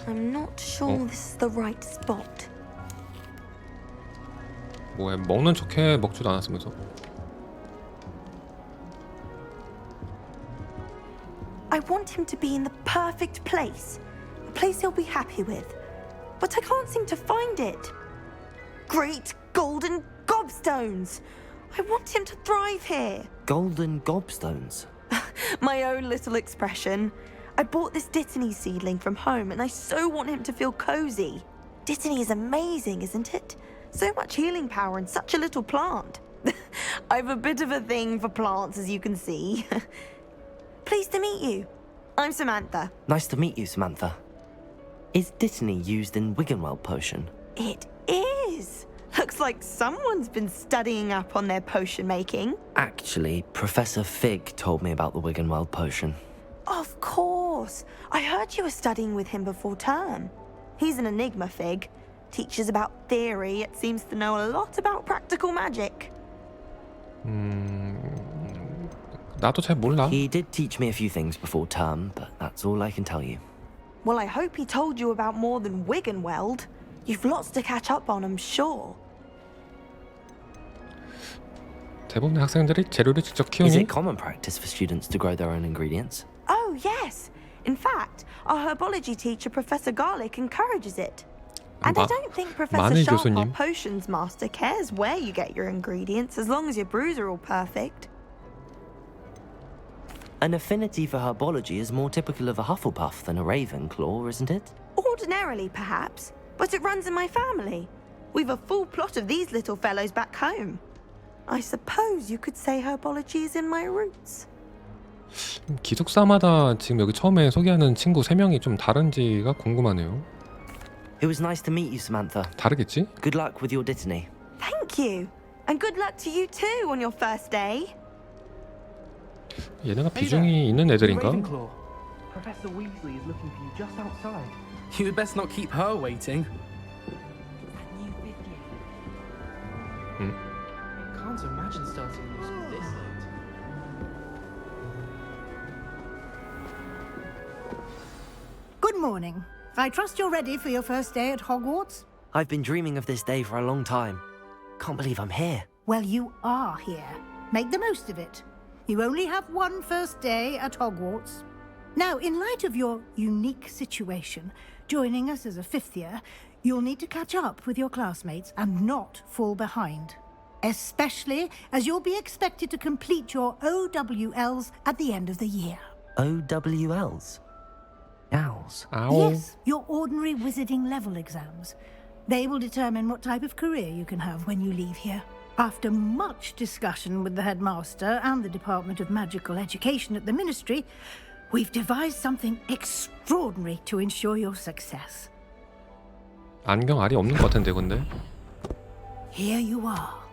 I'm not sure this is the right spot. 뭐야 먹는 척해 먹지도 않았으면서. I want him to be in the perfect place. A place he'll be happy with. But I can't seem to find it. Great golden gobstones! I want him to thrive here. Golden gobstones? My own little expression. I bought this Dittany seedling from home and I so want him to feel cozy. Dittany is amazing, isn't it? So much healing power in such a little plant. I've a bit of a thing for plants, as you can see. Pleased to meet you. I'm Samantha. Nice to meet you, Samantha. Is Dittany used in Wiggenweld potion? It is. Looks like someone's been studying up on their potion making. Actually, Professor Fig told me about the Wiggenweld potion. Of course. I heard you were studying with him before term. He's an enigma, Fig. Teaches about theory, yet seems to know a lot about practical magic. 나도 잘 몰라. He did teach me a few things before term, but that's all I can tell you. Well, I hope he told you about more than Wiggenweld. You've lots to catch up on, I'm sure. 대부분의 학생들이 재료를 직접 Is 키우니? it common practice for students to grow their own ingredients? Oh, yes. In fact, our herbology teacher, Professor Garlick, encourages it. And I don't think Professor 마늘 Sharp, our 교수님. potions master, cares where you get your ingredients as long as your brews are all perfect. An affinity for herbology is more typical of a Hufflepuff than a Ravenclaw, isn't it? Ordinarily, perhaps, but it runs in my family. We've a full plot of these little fellows back home. I suppose you could say herbology is in my roots. 기숙사마다 지금 여기 처음에 소개하는 친구 3명이 좀 다른지가 궁금하네요. It was nice to meet you, Samantha. 다르겠지? Good luck with your dittany. Thank you. And good luck to you too on your first day. 얘네가 비중이 있는 애들인가? Ravenclaw. Professor Weasley is looking for you just outside. You'd best not keep her waiting. Can't imagine starting new school this late. Good morning. I trust you're ready for your first day at Hogwarts? I've been dreaming of this day for a long time. Can't believe I'm here. Well, you are here. Make the most of it. You only have one first day at Hogwarts. Now, in light of your unique situation, joining us as a fifth year, you'll need to catch up with your classmates and not fall behind. Especially as you'll be expected to complete your OWLs at the end of the year. OWLs? Owls? Yes, your ordinary wizarding level exams. They will determine what type of career you can have when you leave here. After much discussion with the headmaster and the Department of Magical Education at the Ministry, we've devised something extraordinary to ensure your success. 안경 알이 없는 것 같은데 근데. Here you are.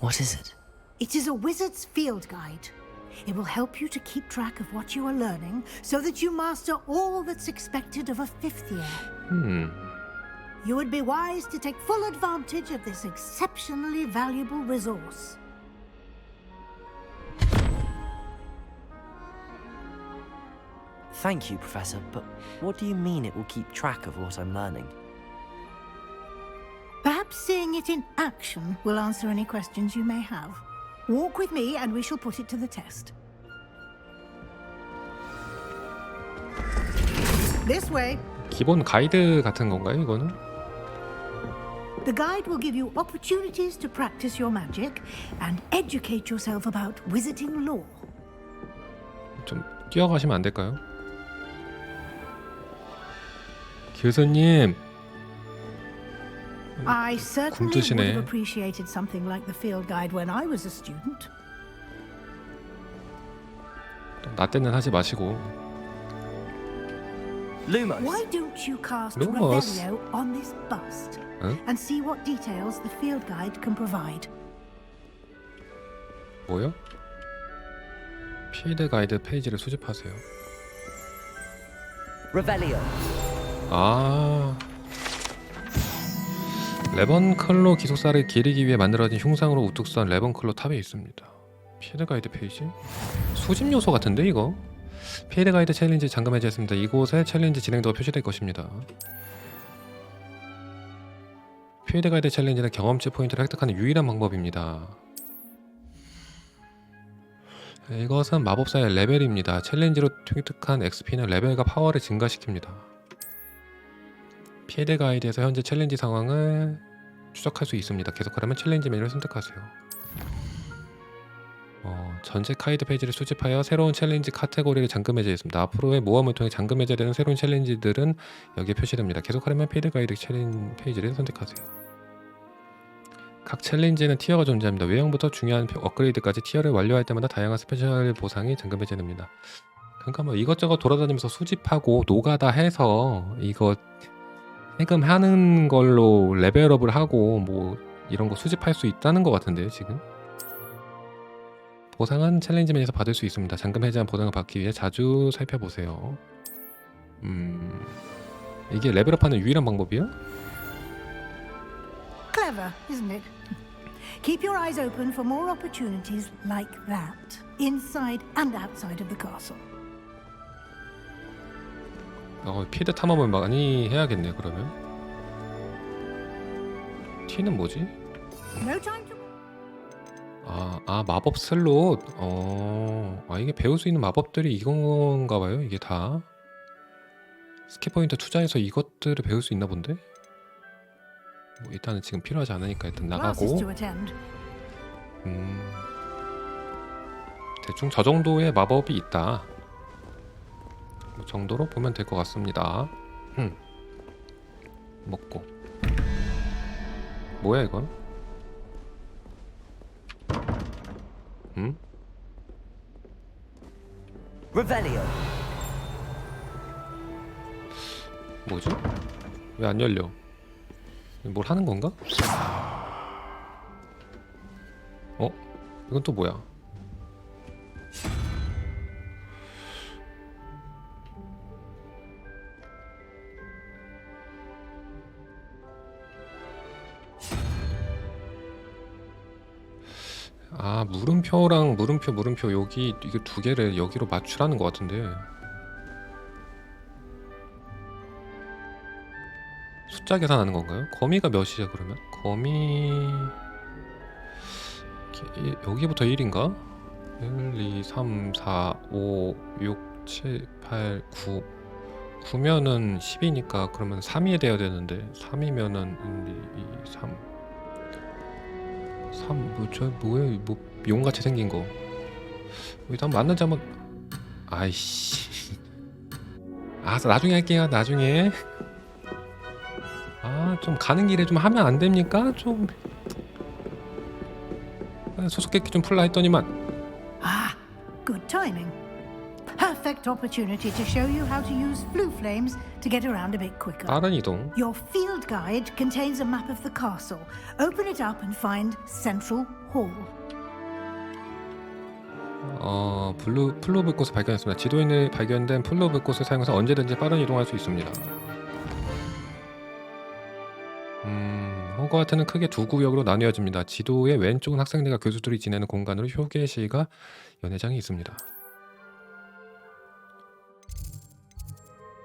What is it? It is a wizard's field guide. It will help you to keep track of what you are learning so that you master all that's expected of a fifth year. You would be wise to take full advantage of this exceptionally valuable resource. Thank you, Professor, but what do you mean it will keep track of what I'm learning? Perhaps seeing it in action will answer any questions you may have. Walk with me and we shall put it to the test. This way. 기본 가이드 같은 건가요, 이거는? The guide will give you opportunities to practice your magic and educate yourself about wizarding lore. 좀 뛰어가시면 안 될까요? 교수님. I certainly would 굶주시네. have appreciated something like the field guide when I was a student. 나 때는 하지 마시고. Lumos. Why don't you cast Lumos. Revelio on this bust 응? and see what details the field guide can provide? 뭐요? 필드 가이드 페이지를 수집하세요. Revelio. 아. 레번클로 기숙사를 기리기 위해 만들어진 흉상으로 우뚝 선 레번클로 탑에 있습니다. 필드 가이드 페이지? 수집 요소 같은데 이거? 필드 가이드 챌린지 잠금 해제했습니다. 이곳에 챌린지 진행도가 표시될 것입니다. 필드 가이드 챌린지는 경험치 포인트를 획득하는 유일한 방법입니다. 이것은 마법사의 레벨입니다. 챌린지로 획득한 XP는 레벨과 파워를 증가시킵니다. 필드 가이드에서 현재 챌린지 상황을 추적할 수 있습니다. 계속하려면 챌린지 메뉴를 선택하세요. 전체 가이드 페이지를 수집하여 새로운 챌린지 카테고리를 잠금 해제했습니다. 앞으로의 모험을 통해 잠금 해제되는 새로운 챌린지들은 여기에 표시됩니다. 계속하려면 필드 가이드 챌린지 페이지를 선택하세요. 각 챌린지에는 티어가 존재합니다. 외형부터 중요한 업그레이드까지 티어를 완료할 때마다 다양한 스페셜 보상이 잠금 해제됩니다. 그러니까 뭐 이것저것 돌아다니면서 수집하고 노가다 해서 이거 해금하는 걸로 레벨업을 하고 뭐 이런 거 수집할 수 있다는 것 같은데요 지금. 보상은 챌린지 메뉴에서 받을 수 있습니다. 잠금 해제한 보상을 받기 위해 자주 살펴보세요. 이게 레벨업하는 유일한 방법이요? Clever, isn't it? Keep your eyes open for more opportunities like that, inside and outside of the castle. 필드 탐험을 많이 해야겠네 그러면. T는 뭐지? No time to... 마법 슬롯. 이게 배울 수 있는 마법들이 이건가 봐요. 이게 다 스킬 포인트 투자해서 이것들을 배울 수 있나 본데. 뭐 일단은 지금 필요하지 않으니까 일단 나가고. 대충 저 정도의 마법이 있다. 그 정도로 보면 될 것 같습니다. 먹고. 뭐야 이건? Revelio. 뭐지? 왜 안 열려? 뭘 하는 건가? 이건 또 뭐야? 아, 물음표랑 물음표 여기 이게 두 개를 여기로 맞추라는 것 같은데. 숫자 계산하는 건가요? 거미가 몇이야 그러면? 거미 여기부터 1인가? 1, 2, 3, 4, 5, 6, 7, 8, 9 9면은 10이니까 그러면 3이 돼야 되는데 3이면은 1, 2, 3 뭐야 뭐 용같이 생긴 거 일단 맞는지 한번 아이씨 나중에 할게요 나중에 좀 가는 길에 좀 하면 안 됩니까? 좀 수수께끼 좀 풀라 했더니만 Good timing. Perfect opportunity to show you how to use flue flames to get around a bit quicker. 빠른 이동. Your field guide contains a map of the castle. Open it up and find Central Hall. 플루 불꽃을 발견했습니다. 지도에 발견된 플루 불꽃을 사용해서 언제든지 빠른 이동할 수 있습니다. 호그와트는 크게 두 구역으로 나뉘어집니다. 지도의 왼쪽은 학생들과 교수들이 지내는 공간으로 휴게실과 연회장이 있습니다.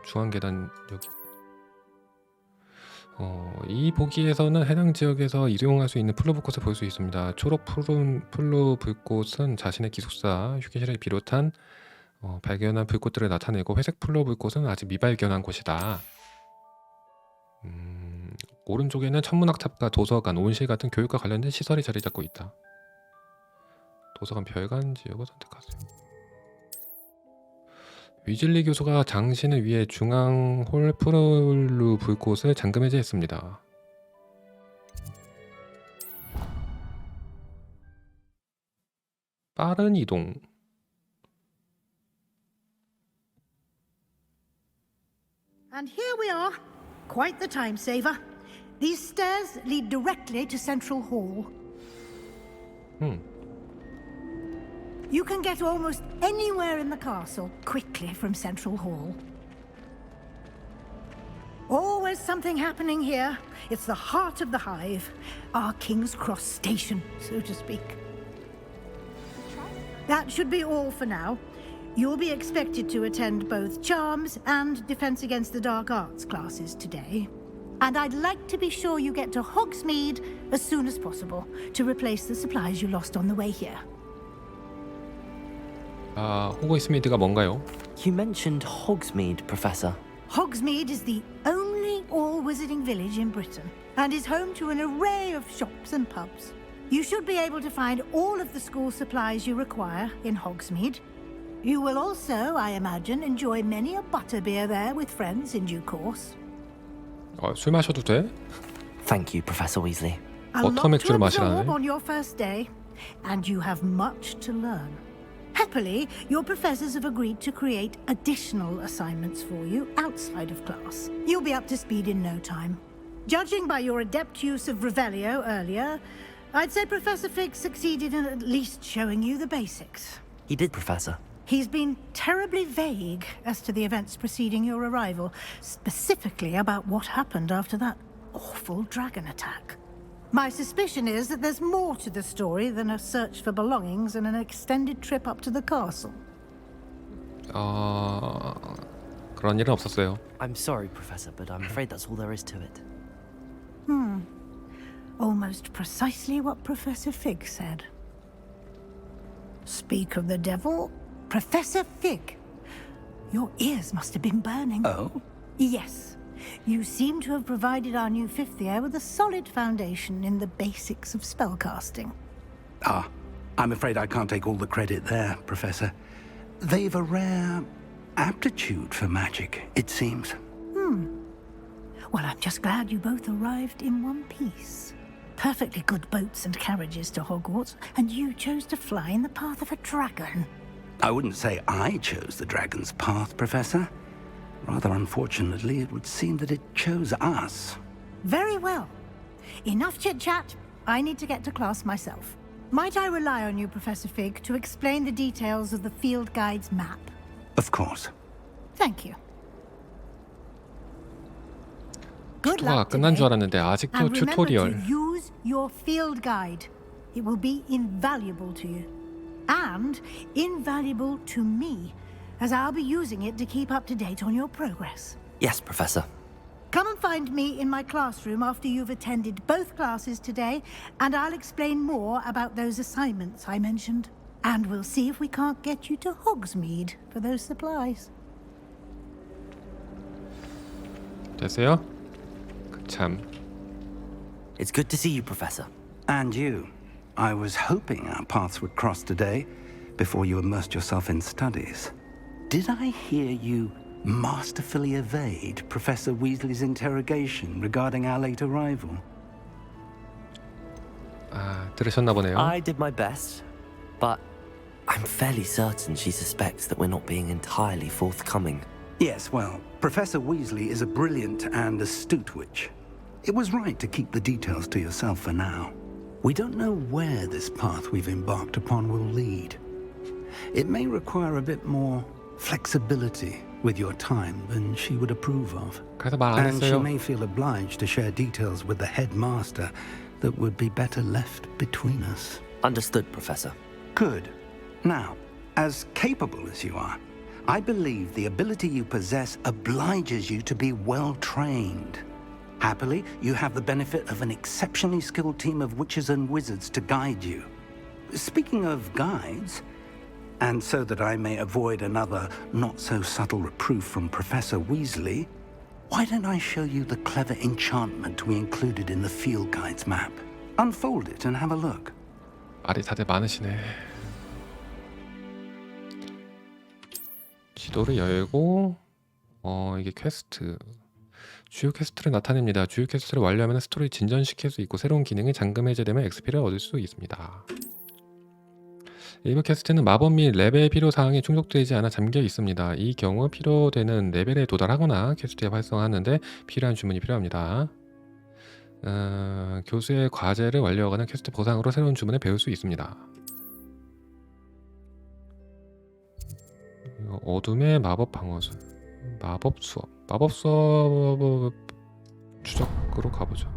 중앙 계단 여기. 이 보기에서는 해당 지역에서 이동할 수 있는 플루 불꽃을 볼 수 있습니다. 초록 푸른 플루 불꽃은 자신의 기숙사, 휴게실을 비롯한 발견한 불꽃들을 나타내고 회색 플루 불꽃은 아직 미발견한 곳이다. 오른쪽에는 천문학탑과 도서관, 온실 같은 교육과 관련된 시설이 자리 잡고 있다. 도서관 별관 지역을 선택하세요. 위즐리 교수가 장신을 위해 중앙 홀 플루 불꽃을 잠금 해제했습니다. 빠른 이동. And here we are. Quite the time saver. These stairs lead directly to Central Hall. You can get almost anywhere in the castle quickly from Central Hall. Always something happening here. It's the heart of the hive, our King's Cross station, so to speak. That should be all for now. You'll be expected to attend both Charms and Defense Against the Dark Arts classes today. And I'd like to be sure you get to Hogsmeade as soon as possible to replace the supplies you lost on the way here. 호그스미드가 뭔가요? You mentioned Hogsmeade, Professor. Hogsmeade is the only all-wizarding village in Britain and is home to an array of shops and pubs. You should be able to find all of the school supplies you require in Hogsmeade. You will also, I imagine, enjoy many a butterbeer there with friends in due course. 술 마셔도 돼? Thank you, Professor Weasley. A lot 버터 맥주를 to absorb 마시라네. on your first day, and you have much to learn. Happily, your professors have agreed to create additional assignments for you outside of class. You'll be up to speed in no time. Judging by your adept use of Revelio earlier, I'd say Professor Fig succeeded in at least showing you the basics. He did, Professor. He's been terribly vague as to the events preceding your arrival, specifically about what happened after that awful dragon attack. My suspicion is that there's more to the story than a search for belongings and an extended trip up to the castle. 그런 일은 없었어요. I'm sorry, Professor, but I'm afraid that's all there is to it. Almost precisely what Professor Fig said. Speak of the devil, Professor Fig. Your ears must have been burning. Oh? Yes. You seem to have provided our new fifth year with a solid foundation in the basics of spellcasting. Ah, I'm afraid I can't take all the credit there, Professor. They've a rare aptitude for magic, it seems. Well, I'm just glad you both arrived in one piece. Perfectly good boats and carriages to Hogwarts, and you chose to fly in the path of a dragon. I wouldn't say I chose the dragon's path, Professor. Rather unfortunately, it would seem that it chose us. Very well. Enough chit-chat. I need to get to class myself. Might I rely on you, Professor Fig, to explain the details of the field guide's map? Of course. Thank you. Good 튜토가 luck 끝난 줄 today. 알았는데 아직도 And remember 튜토리얼. to use your field guide. It will be invaluable to you. And invaluable to me, as I'll be using it to keep up to date on your progress. Yes, Professor. Come and find me in my classroom after you've attended both classes today, and I'll explain more about those assignments I mentioned. And we'll see if we can't get you to Hogsmeade for those supplies. 됐어요? 참. It's good to see you, Professor. And you. I was hoping our paths would cross today, before you immersed yourself in studies. Did I hear you masterfully evade Professor Weasley's interrogation regarding our late arrival? 아, 들으셨나 보네요. I did my best, but I'm fairly certain she suspects that we're not being entirely forthcoming. Yes, well, Professor Weasley is a brilliant and astute witch. It was right to keep the details to yourself for now. We don't know where this path we've embarked upon will lead. It may require a bit more flexibility with your time than she would approve of. 그래서 말 안 And she 했어요. may feel obliged to share details with the headmaster that would be better left between us. Understood, Professor. Good. Now, as capable as you are, I believe the ability you possess obliges you to be well trained. Happily, you have the benefit of an exceptionally skilled team of witches and wizards to guide you. Speaking of guides, and so that I may avoid another not-so-subtle reproof from Professor Weasley, why don't I show you the clever enchantment we included in the field guide's map? Unfold it and have a look. 말이 다들 많으시네. 지도를 열고 이게 퀘스트. 주요 퀘스트를 나타냅니다. 주요 퀘스트를 완료하면 스토리를 진전시킬 수 있고 새로운 기능이 잠금 해제되면 XP를 얻을 수 있습니다. 일부 퀘스트는 마법 및 레벨 필요 사항이 충족되지 않아 잠겨 있습니다. 이 경우 필요되는 레벨에 도달하거나 퀘스트에 활성화하는데 필요한 주문이 필요합니다. 교수의 과제를 완료하거나 퀘스트 보상으로 새로운 주문을 배울 수 있습니다. 어둠의 마법 방어술, 마법 수업, 마법 수업 추적으로 가보죠.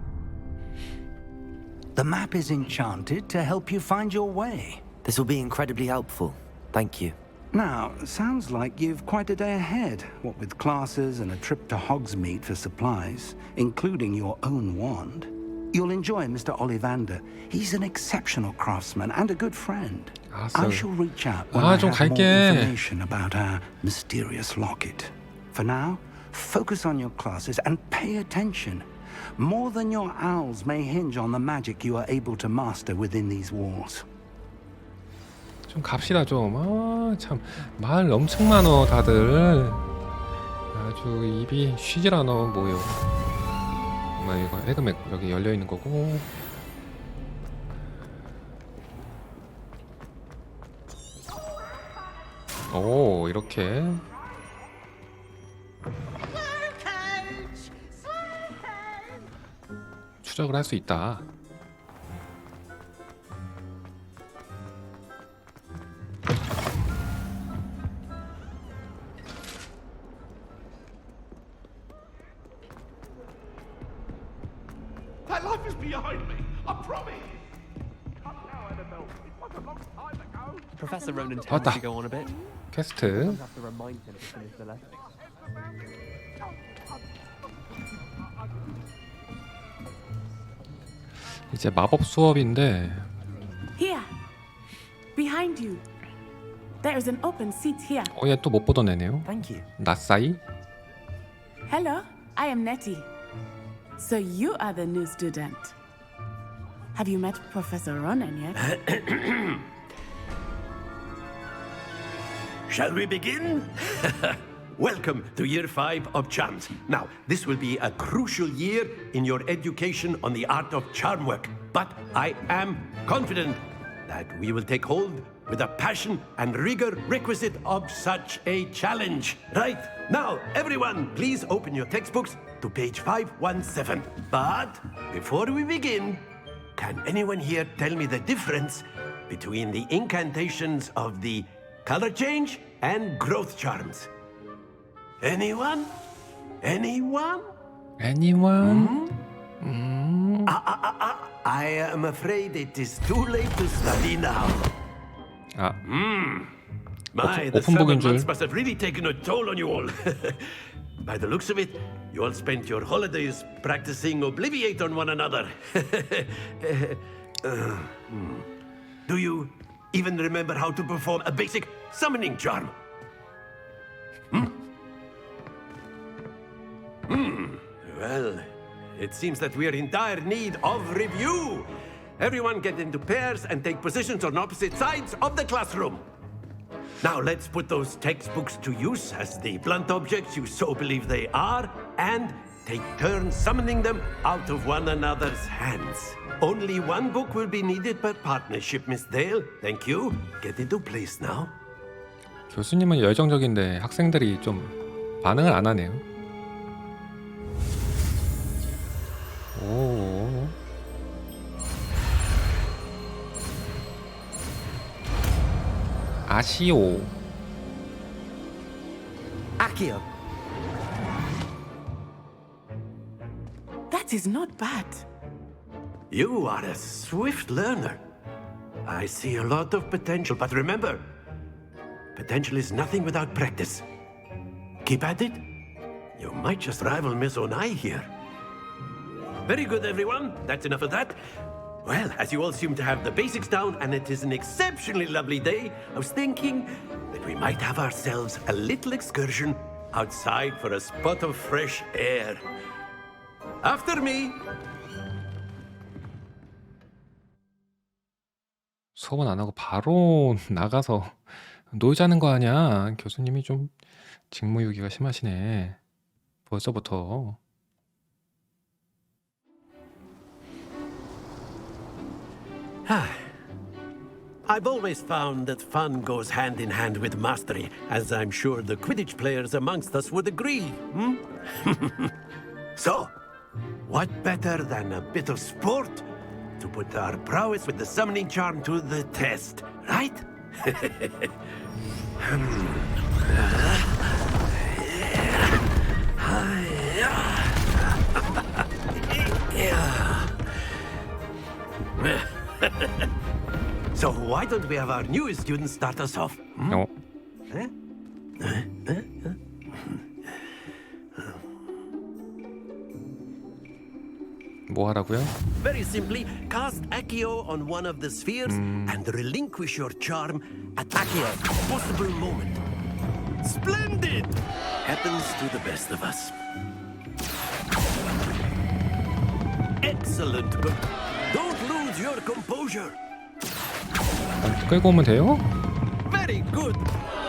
The map is enchanted to help you find your way. This will be incredibly helpful. Thank you. Now, sounds like you've quite a day ahead, what with classes and a trip to Hogsmeade for supplies, including your own wand. You'll enjoy Mr. Ollivander. He's an exceptional craftsman and a good friend. I shall reach out when I have more information about our mysterious locket. For now, focus on your classes and pay attention. More than your owls may hinge on the magic you are able to master within these walls. 좀 갑시다 좀. 참 말 엄청 많어 다들. 아주 입이 쉬질 않아 뭐요. 이거 해금액 여기 열려 있는 거고. 오 이렇게. 추적을 할 수 있다. That life is behind me, I promise. Come now, Annabelle. It was a long time ago. Professor Ronan 왔다. tends to go on a bit. 퀘스트. Have to remind him to finish the lesson. 이제 마법 수업인데 Here, behind you. There's an open seat here. 얘 또 못 보던 애네요. Thank you. 나사이? Hello, I am Nettie. So you are the new student. Have you met Professor Ronan yet? Shall we begin? Welcome to Year 5 of Charms. Now, this will be a crucial year in your education on the art of charm work. But I am confident that we will take hold with the passion and rigor requisite of such a challenge. Right, now, everyone, please open your textbooks to page 517. But before we begin, can anyone here tell me the difference between the incantations of the color change and growth charms? Anyone? Anyone? Anyone? I am afraid it is too late to study now. 아. My, the summer months must have really taken a toll on you all. By the looks of it, you all spent your holidays practicing Obliviate on one another. Do you even remember how to perform a basic summoning charm? Well, it seems that we are in dire need of review. Everyone get into pairs and take positions on opposite sides of the classroom. Now let's put those textbooks to use as the blunt objects you so believe they are, and take turns summoning them out of one another's hands. Only one book will be needed per partnership, Miss Dale. Thank you. Get into place now. 교수님은 열정적인데 학생들이 좀 반응을 안 하네요. 오. 아시오. Akio. That is not bad. You are a swift learner. I see a lot of potential, but remember, potential is nothing without practice. Keep at it. You might just rival Miss Onai here. Very good, everyone. That's enough of that. Well, as you all seem to have the basics down, and it is an exceptionally lovely day, I was thinking that we might have ourselves a little excursion outside for a spot of fresh air. After me. 수업은 안 하고 바로 나가서 놀자는 거 아니야. 교수님이 좀 직무유기가 심하시네. 벌써부터. I've always found that fun goes hand in hand with mastery, as I'm sure the Quidditch players amongst us would agree. So, what better than a bit of sport to put our prowess with the summoning charm to the test, right? So why don't we have our newest student start us off? No. 뭐 하라고요? Very simply, cast Accio on one of the spheres and relinquish your charm at Accio's possible moment. Splendid! Happens to the best of us. Excellent, but don't lose your composure. 끌고 오면 돼요? Very good.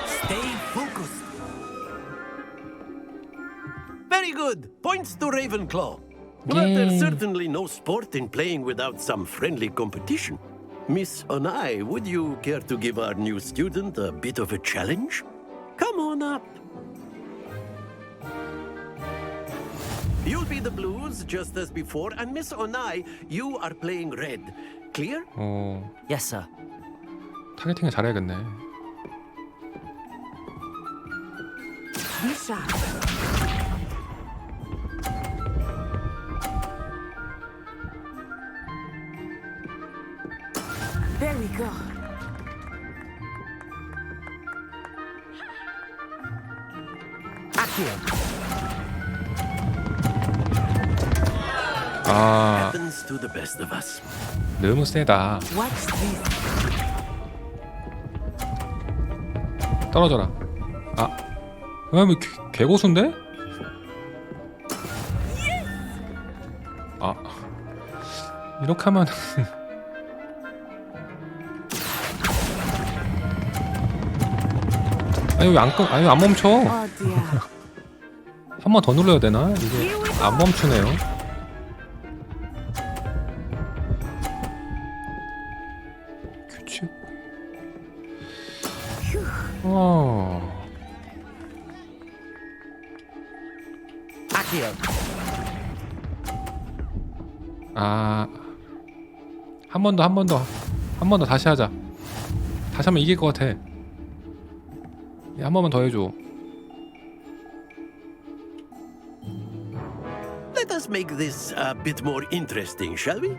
Stay focused. Very good. Points to Ravenclaw. But there's certainly no sport in playing without some friendly competition. Miss Onai, would you care to give our new student a bit of a challenge? Come on up. You'll be the blues just as before, and Miss Onai, you are playing red. Clear? Yes, sir. 타겟팅을 잘해야겠네. Be sharp. There we go. Akio. 아, Happens to the best of us. 너무 세다. Watch this. 떨어져라. 아, 뭐 개고수인데? 아, 이렇게 하면 아니 왜 안 멈춰? Oh dear. 한 번 더 눌러야 되나? 이게 안 멈추네요. 규칙. Accio. 한 번 더 다시 하자. 다시 하면 이길 것 같아. 한 번만 더 해줘. Let us make this a bit more interesting, shall we?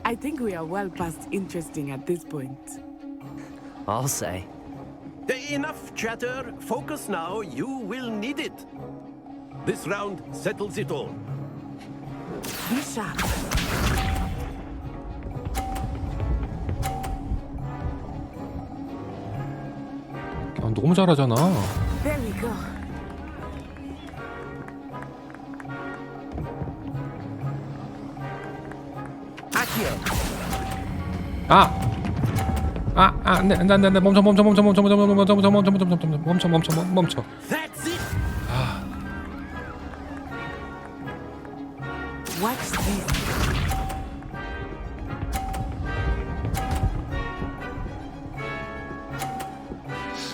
I think we are well past interesting at this point. I'll say. Enough chatter. Focus now. You will need it. This round settles it all. Be sharp. 너무 잘하잖아. There we go. Accio. 안돼 멈춰. That's it. Watch this.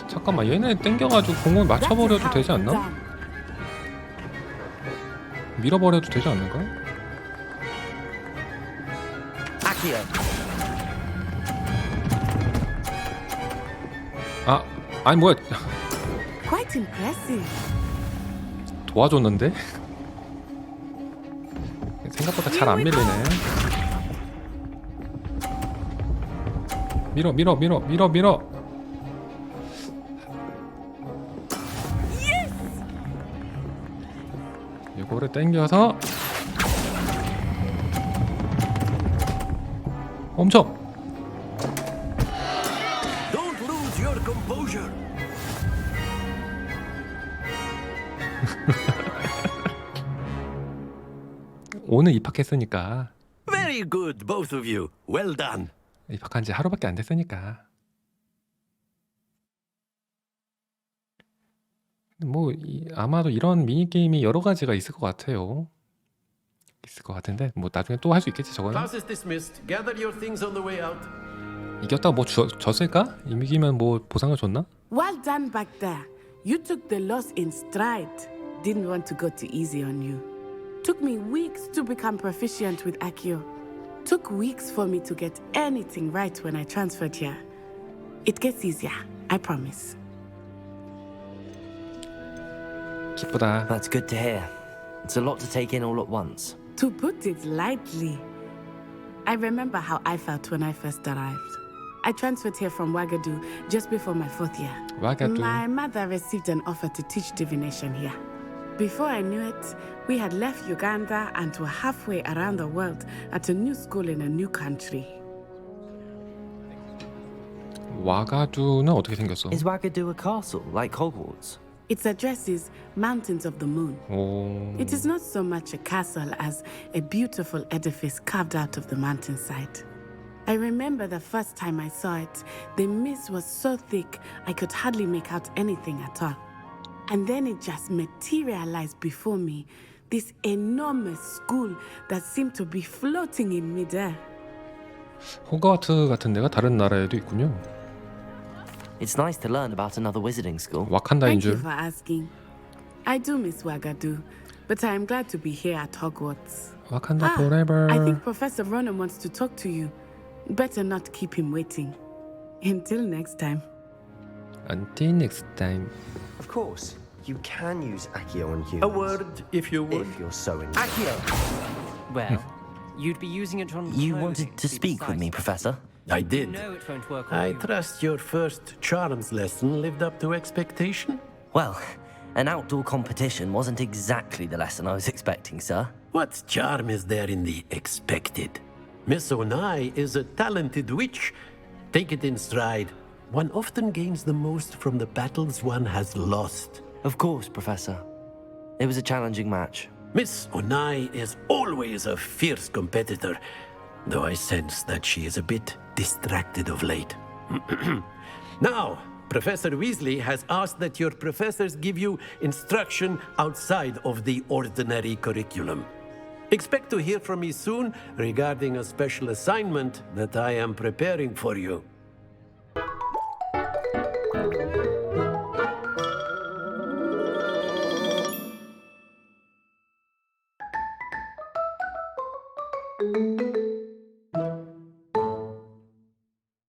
잠깐만 얘네 땡겨가지고 공을 맞춰버려도 되지 않나? 밀어버려도 되지 않는가? Accio. 아니 뭐야? Quite impressive. 도와줬는데? 생각보다 잘 안 밀리네. 밀어. 이거를 당겨서 멈춰. Don't lose your composure. 오늘 입학했으니까. Very good, both of you. Well done. 입학한 지 하루밖에 안 됐으니까. 뭐 아마도 이런 미니 게임이 여러 가지가 있을 것 같아요. 있을 것 같은데 뭐 나중에 또 할 수 있겠지 저거는. Class is dismissed. Gather your things on the way out. 이겼다고 뭐 졌을까? 이기면 뭐 보상을 줬나? Well done back there. You took the loss in stride. Didn't want to go too easy on you. Took me weeks to become proficient with Accio. Took weeks for me to get anything right when I transferred here. It gets easier, I promise. 기쁘다. That's good to hear. It's a lot to take in all at once. To put it lightly, I remember how I felt when I first arrived. I transferred here from Ouagadougou just before my 4th year. Ouagadougou. My mother received an offer to teach divination here. Before I knew it, we had left Uganda and were halfway around the world at a new school in a new country. 와가두는 어떻게 생겼어? Is Ouagadougou a castle like Hogwarts? Its address is Mountains of the Moon. 오. It is not so much a castle as a beautiful edifice carved out of the mountainside. I remember the first time I saw it, the mist was so thick I could hardly make out anything at all. And then it just materialized before me, this enormous school that seemed to be floating in midair. 호그와트 같은 데가 다른 나라에도 있군요. It's nice to learn about another wizarding school. 와칸다인 Thank you 줄. for asking. I do miss Ouagadougou, but I am glad to be here at Hogwarts. 와칸다 forever. I think Professor Ronan wants to talk to you. Better not keep him waiting. Until next time. Until next time. Of course, you can use Accio on humans. A word, if you would. If you're so in. Accio! Well, you'd be using it on. You wanted to speak with me, Professor? I did. No, it won't work on I you. trust your first charms lesson lived up to expectation? Well, an outdoor competition wasn't exactly the lesson I was expecting, sir. What charm is there in the expected? Miss Onai is a talented witch. Take it in stride. One often gains the most from the battles one has lost. Of course, Professor. It was a challenging match. Miss Onai is always a fierce competitor, though I sense that she is a bit distracted of late. Now, Professor Weasley has asked that your professors give you instruction outside of the ordinary curriculum. Expect to hear from me soon regarding a special assignment that I am preparing for you.